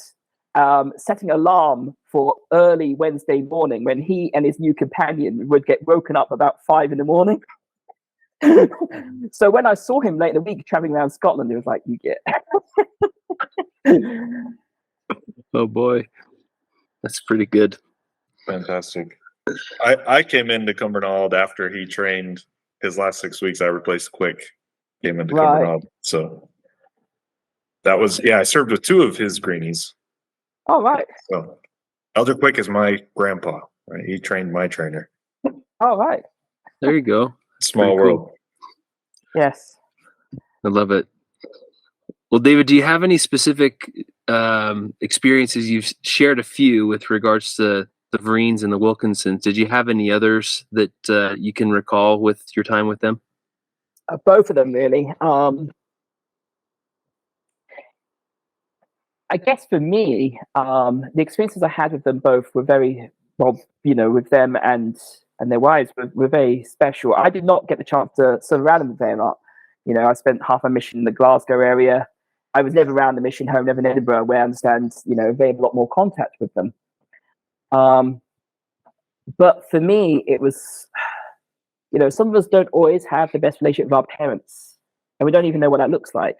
Speaker 2: setting an alarm for early Wednesday morning when he and his new companion would get woken up about 5 a.m. So when I saw him late in the week traveling around Scotland, it was like, you get.
Speaker 1: Oh boy, that's pretty good.
Speaker 3: Fantastic. I came into Cumbernauld after he trained his last 6 weeks. I replaced Quick, came into Cumbernauld. So that was, I served with 2 of his greenies.
Speaker 2: Oh, right.
Speaker 3: So Elder Quick is my grandpa, right? He trained my trainer.
Speaker 2: Oh, right.
Speaker 1: There you go.
Speaker 3: Small world.
Speaker 1: Cool.
Speaker 2: Yes.
Speaker 1: I love it. Well, David, do you have any specific experiences? You've shared a few with regards to the Vereens and the Wilkinsons. Did you have any others that you can recall with your time with them?
Speaker 2: Both of them, really. I guess for me, the experiences I had with them both were very, well, with them and their wives were very special. I did not get the chance to serve around them very much. I spent half my mission in the Glasgow area. I was never around the mission home, never in Edinburgh, where I understand, they have a lot more contact with them. But for me, it was, some of us don't always have the best relationship with our parents, and we don't even know what that looks like.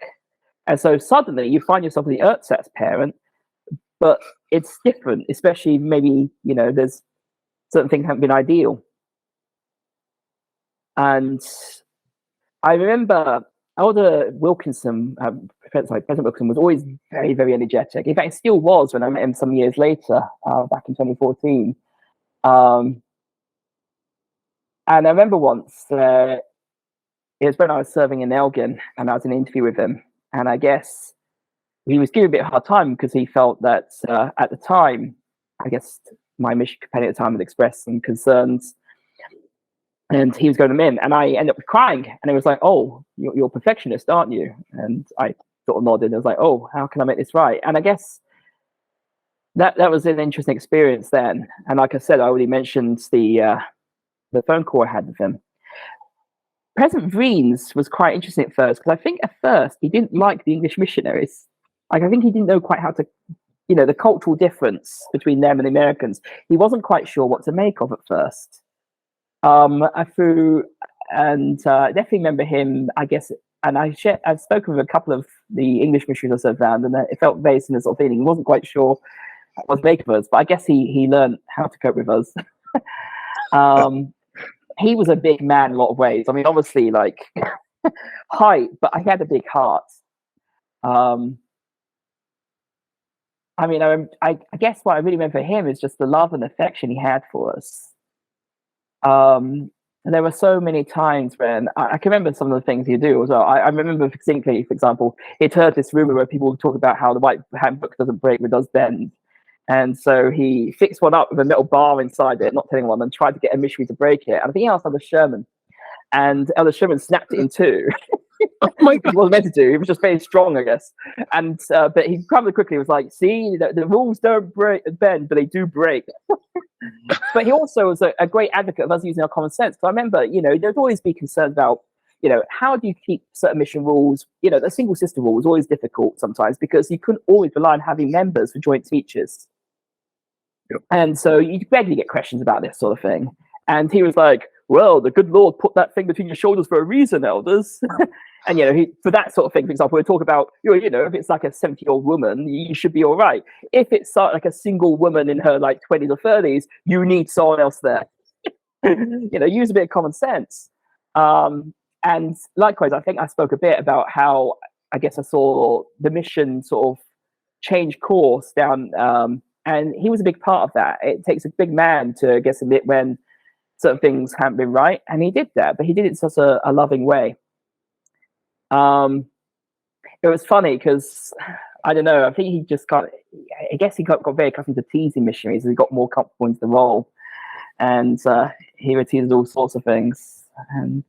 Speaker 2: And so suddenly you find yourself the ersatz parent, but it's different, especially maybe, there's certain things haven't been ideal. And I remember Elder Wilkinson, President Wilkinson, was always very, very energetic. In fact, it still was when I met him some years later, back in 2014. And I remember once, it was when I was serving in Elgin, and I was in an interview with him. And I guess he was giving a bit of a hard time because he felt that at the time, I guess my mission companion at the time had expressed some concerns, and he was going to them in. And I ended up crying, and it was like, "Oh, you're a perfectionist, aren't you?" And I sort of nodded. And I was like, "Oh, how can I make this right?" And I guess that was an interesting experience then. And like I said, I already mentioned the phone call I had with him. President Vreens was quite interesting at first, because I think at first he didn't like the English missionaries. Like, I think he didn't know quite how to, the cultural difference between them and the Americans. He wasn't quite sure what to make of at first. I definitely remember him, I guess, and I've spoken with a couple of the English missionaries I served around, and it felt very similar sort of feeling. He wasn't quite sure what to make of us, but I guess he learned how to cope with us. He was a big man in a lot of ways. I mean, obviously, like height, but he had a big heart. I guess what I really remember for him is just the love and affection he had for us. And there were so many times when I can remember some of the things he'd do as well. I remember distinctly, for example, he'd heard this rumor where people talk about how the white handbook doesn't break but does bend. And so he fixed one up with a metal bar inside it, not telling anyone, and tried to get a missionary to break it. And I think he asked Elder Sherman, and Elder Sherman snapped it in two.
Speaker 1: Oh my God.
Speaker 2: He wasn't meant to do. He was just very strong, I guess. And but he probably quickly was like, "See, the rules don't bend, but they do break." But he also was a great advocate of us using our common sense. So I remember, there'd always be concerns about, how do you keep certain mission rules? The single system rule was always difficult sometimes because you couldn't always rely on having members for joint teachers. Yep. And so you regularly get questions about this sort of thing. And he was like, "Well, the good Lord put that thing between your shoulders for a reason, elders." And, for that sort of thing, for example, we talk about, if it's like a 70-year-old woman, you should be all right. If it's like a single woman in her like 20s or 30s, you need someone else there. Use a bit of common sense. And likewise, I think I spoke a bit about how I guess I saw the mission sort of change course down. And he was a big part of that. It takes a big man to, I guess, admit when certain things haven't been right. And he did that, but he did it in such a loving way. It was funny because, I don't know, I think he just got very accustomed to teasing missionaries as he got more comfortable into the role. And he would tease all sorts of things. And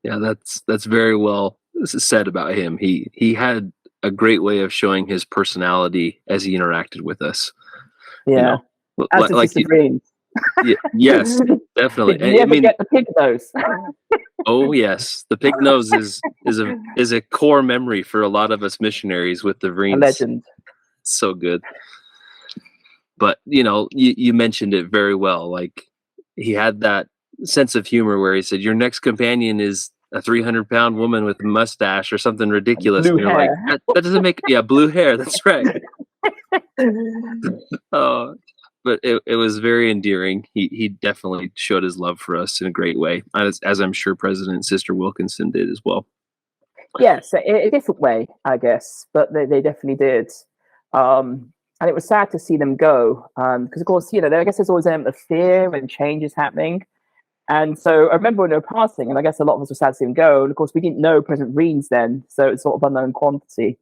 Speaker 1: yeah, that's very well said about him. He had a great way of showing his personality as he interacted with us.
Speaker 2: Yeah, as like Sister Green.
Speaker 1: Yes, definitely.
Speaker 2: Did you ever get the pig nose?
Speaker 1: Oh yes, the pig nose is a core memory for a lot of us missionaries with the
Speaker 2: A
Speaker 1: Marines.
Speaker 2: legend.
Speaker 1: So good. But you mentioned it very well. Like, he had that sense of humor where he said, "Your next companion is a 300-pound woman with a mustache," or something ridiculous.
Speaker 2: Blue
Speaker 1: and you're
Speaker 2: hair.
Speaker 1: like, that doesn't make blue hair. That's right. But it was very endearing. He definitely showed his love for us in a great way, as I'm sure President and Sister Wilkinson did as well.
Speaker 2: Yes, a different way, I guess, but they definitely did. And it was sad to see them go, because of course, I guess there's always an element of fear and change is happening. And so I remember when they were passing, and I guess a lot of us were sad to see them go. And of course, we didn't know President Reens then, so it's sort of unknown quantity.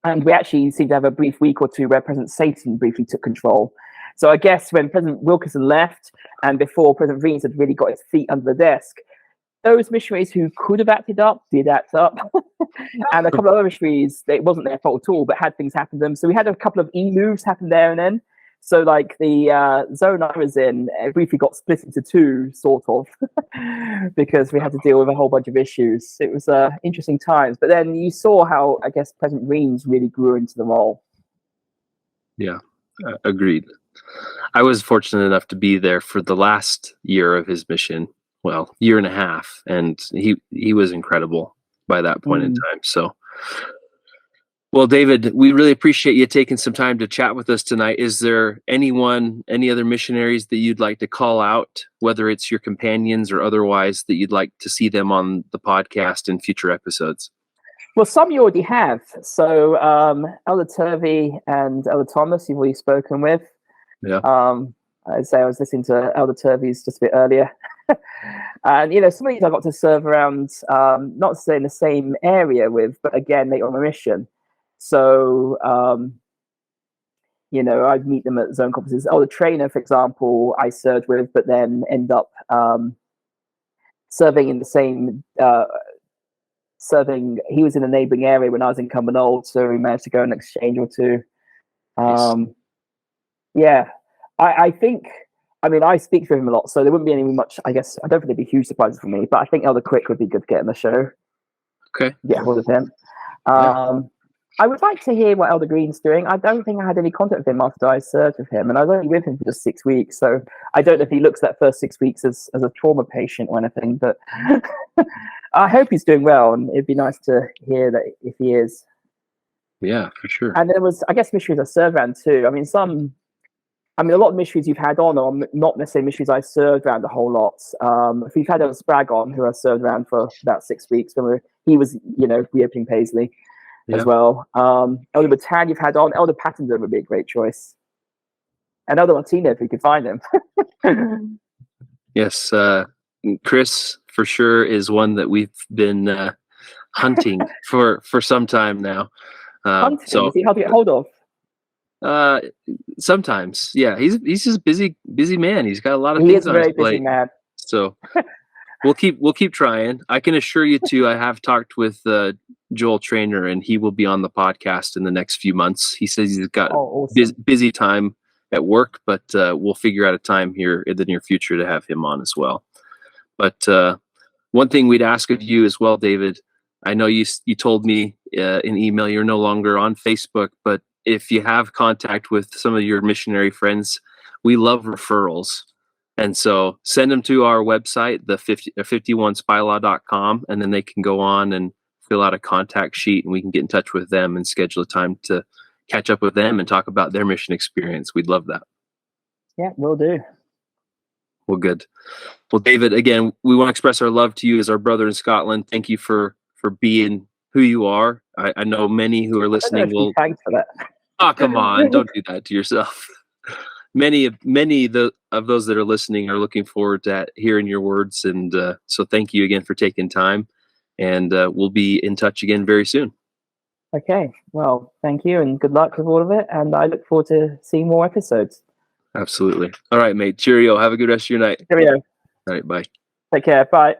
Speaker 2: And we actually seemed to have a brief week or two where President Satan briefly took control. So I guess when President Wilkinson left, and before President Reens had really got his feet under the desk, those missionaries who could have acted up did act up. And a couple of other missionaries, it wasn't their fault at all, but had things happen to them. So we had a couple of e-moves happen there and then. So like the zone I was in, it briefly got split into two, sort of, because we had to deal with a whole bunch of issues. It was interesting times. But then you saw how, I guess, President Reens really grew into the role.
Speaker 1: Yeah, agreed. I was fortunate enough to be there for the last year of his mission. Well, year and a half, and he was incredible by that point in time. So, well, David, we really appreciate you taking some time to chat with us tonight. Is there any other missionaries that you'd like to call out, whether it's your companions or otherwise, that you'd like to see them on the podcast in future episodes?
Speaker 2: Well, some you already have. So Elder Turvey and Elder Thomas, you've already spoken with.
Speaker 1: Yeah.
Speaker 2: I'd say I was listening to Elder Turvey's just a bit earlier. And, some of these I got to serve around, not to say in the same area with, but again, later on a mission. So, I'd meet them at zone conferences. Oh, the trainer, for example, I served with, but then end up serving in the same, he was in a neighboring area when I was in Cumbernauld, so we managed to go an exchange or two. Yeah, I think, I speak for him a lot, so there wouldn't be any much, I guess, I don't think there'd be huge surprises for me, but I think Elder Quick would be good to get in the show.
Speaker 1: Okay.
Speaker 2: Yeah, hold of him. I would like to hear what Elder Green's doing. I don't think I had any contact with him after I served with him, and I was only with him for just 6 weeks, so I don't know if he looks that first 6 weeks as a trauma patient or anything, but I hope he's doing well, and it'd be nice to hear that if he is.
Speaker 1: Yeah, for sure.
Speaker 2: And there was, I guess, missionaries I served around too. A lot of missionaries you've had on are not necessarily missionaries I served around a whole lot. If you've had Elder Spragg on, who I served around for about 6 weeks, he was, reopening Paisley as well. Elder Batan you've had on. Elder Pattenden would be a great choice. And Elder Martino, if we could find him.
Speaker 1: Yes, Chris for sure is one that we've been hunting for some time now.
Speaker 2: Hunting? Is he hard to get hold of?
Speaker 1: Sometimes, yeah. He's just busy man. He's got a lot of
Speaker 2: things
Speaker 1: on his plate.
Speaker 2: Man.
Speaker 1: So we'll keep trying. I can assure you too. I have talked with Joel Trainer, and he will be on the podcast in the next few months. He says he's got
Speaker 2: awesome.
Speaker 1: busy time at work, but we'll figure out a time here in the near future to have him on as well. But one thing we'd ask of you as well, David, I know you told me in email you're no longer on Facebook, but if you have contact with some of your missionary friends, we love referrals. And so send them to our website, the 51spylaw.com, and then they can go on and fill out a contact sheet, and we can get in touch with them and schedule a time to catch up with them and talk about their mission experience. We'd love that.
Speaker 2: Yeah, will do.
Speaker 1: Well, good. Well, David, again, we want to express our love to you as our brother in Scotland. Thank you for being who you are. I know many who are listening will.
Speaker 2: Thanks for that.
Speaker 1: Oh, come on! Don't do that to yourself. Many of those that are listening are looking forward to hearing your words, and so thank you again for taking time. And we'll be in touch again very soon.
Speaker 2: Okay. Well, thank you, and good luck with all of it. And I look forward to seeing more episodes.
Speaker 1: Absolutely. All right, mate. Cheerio. Have a good rest of your night.
Speaker 2: Cheerio.
Speaker 1: All right. Bye.
Speaker 2: Take care. Bye.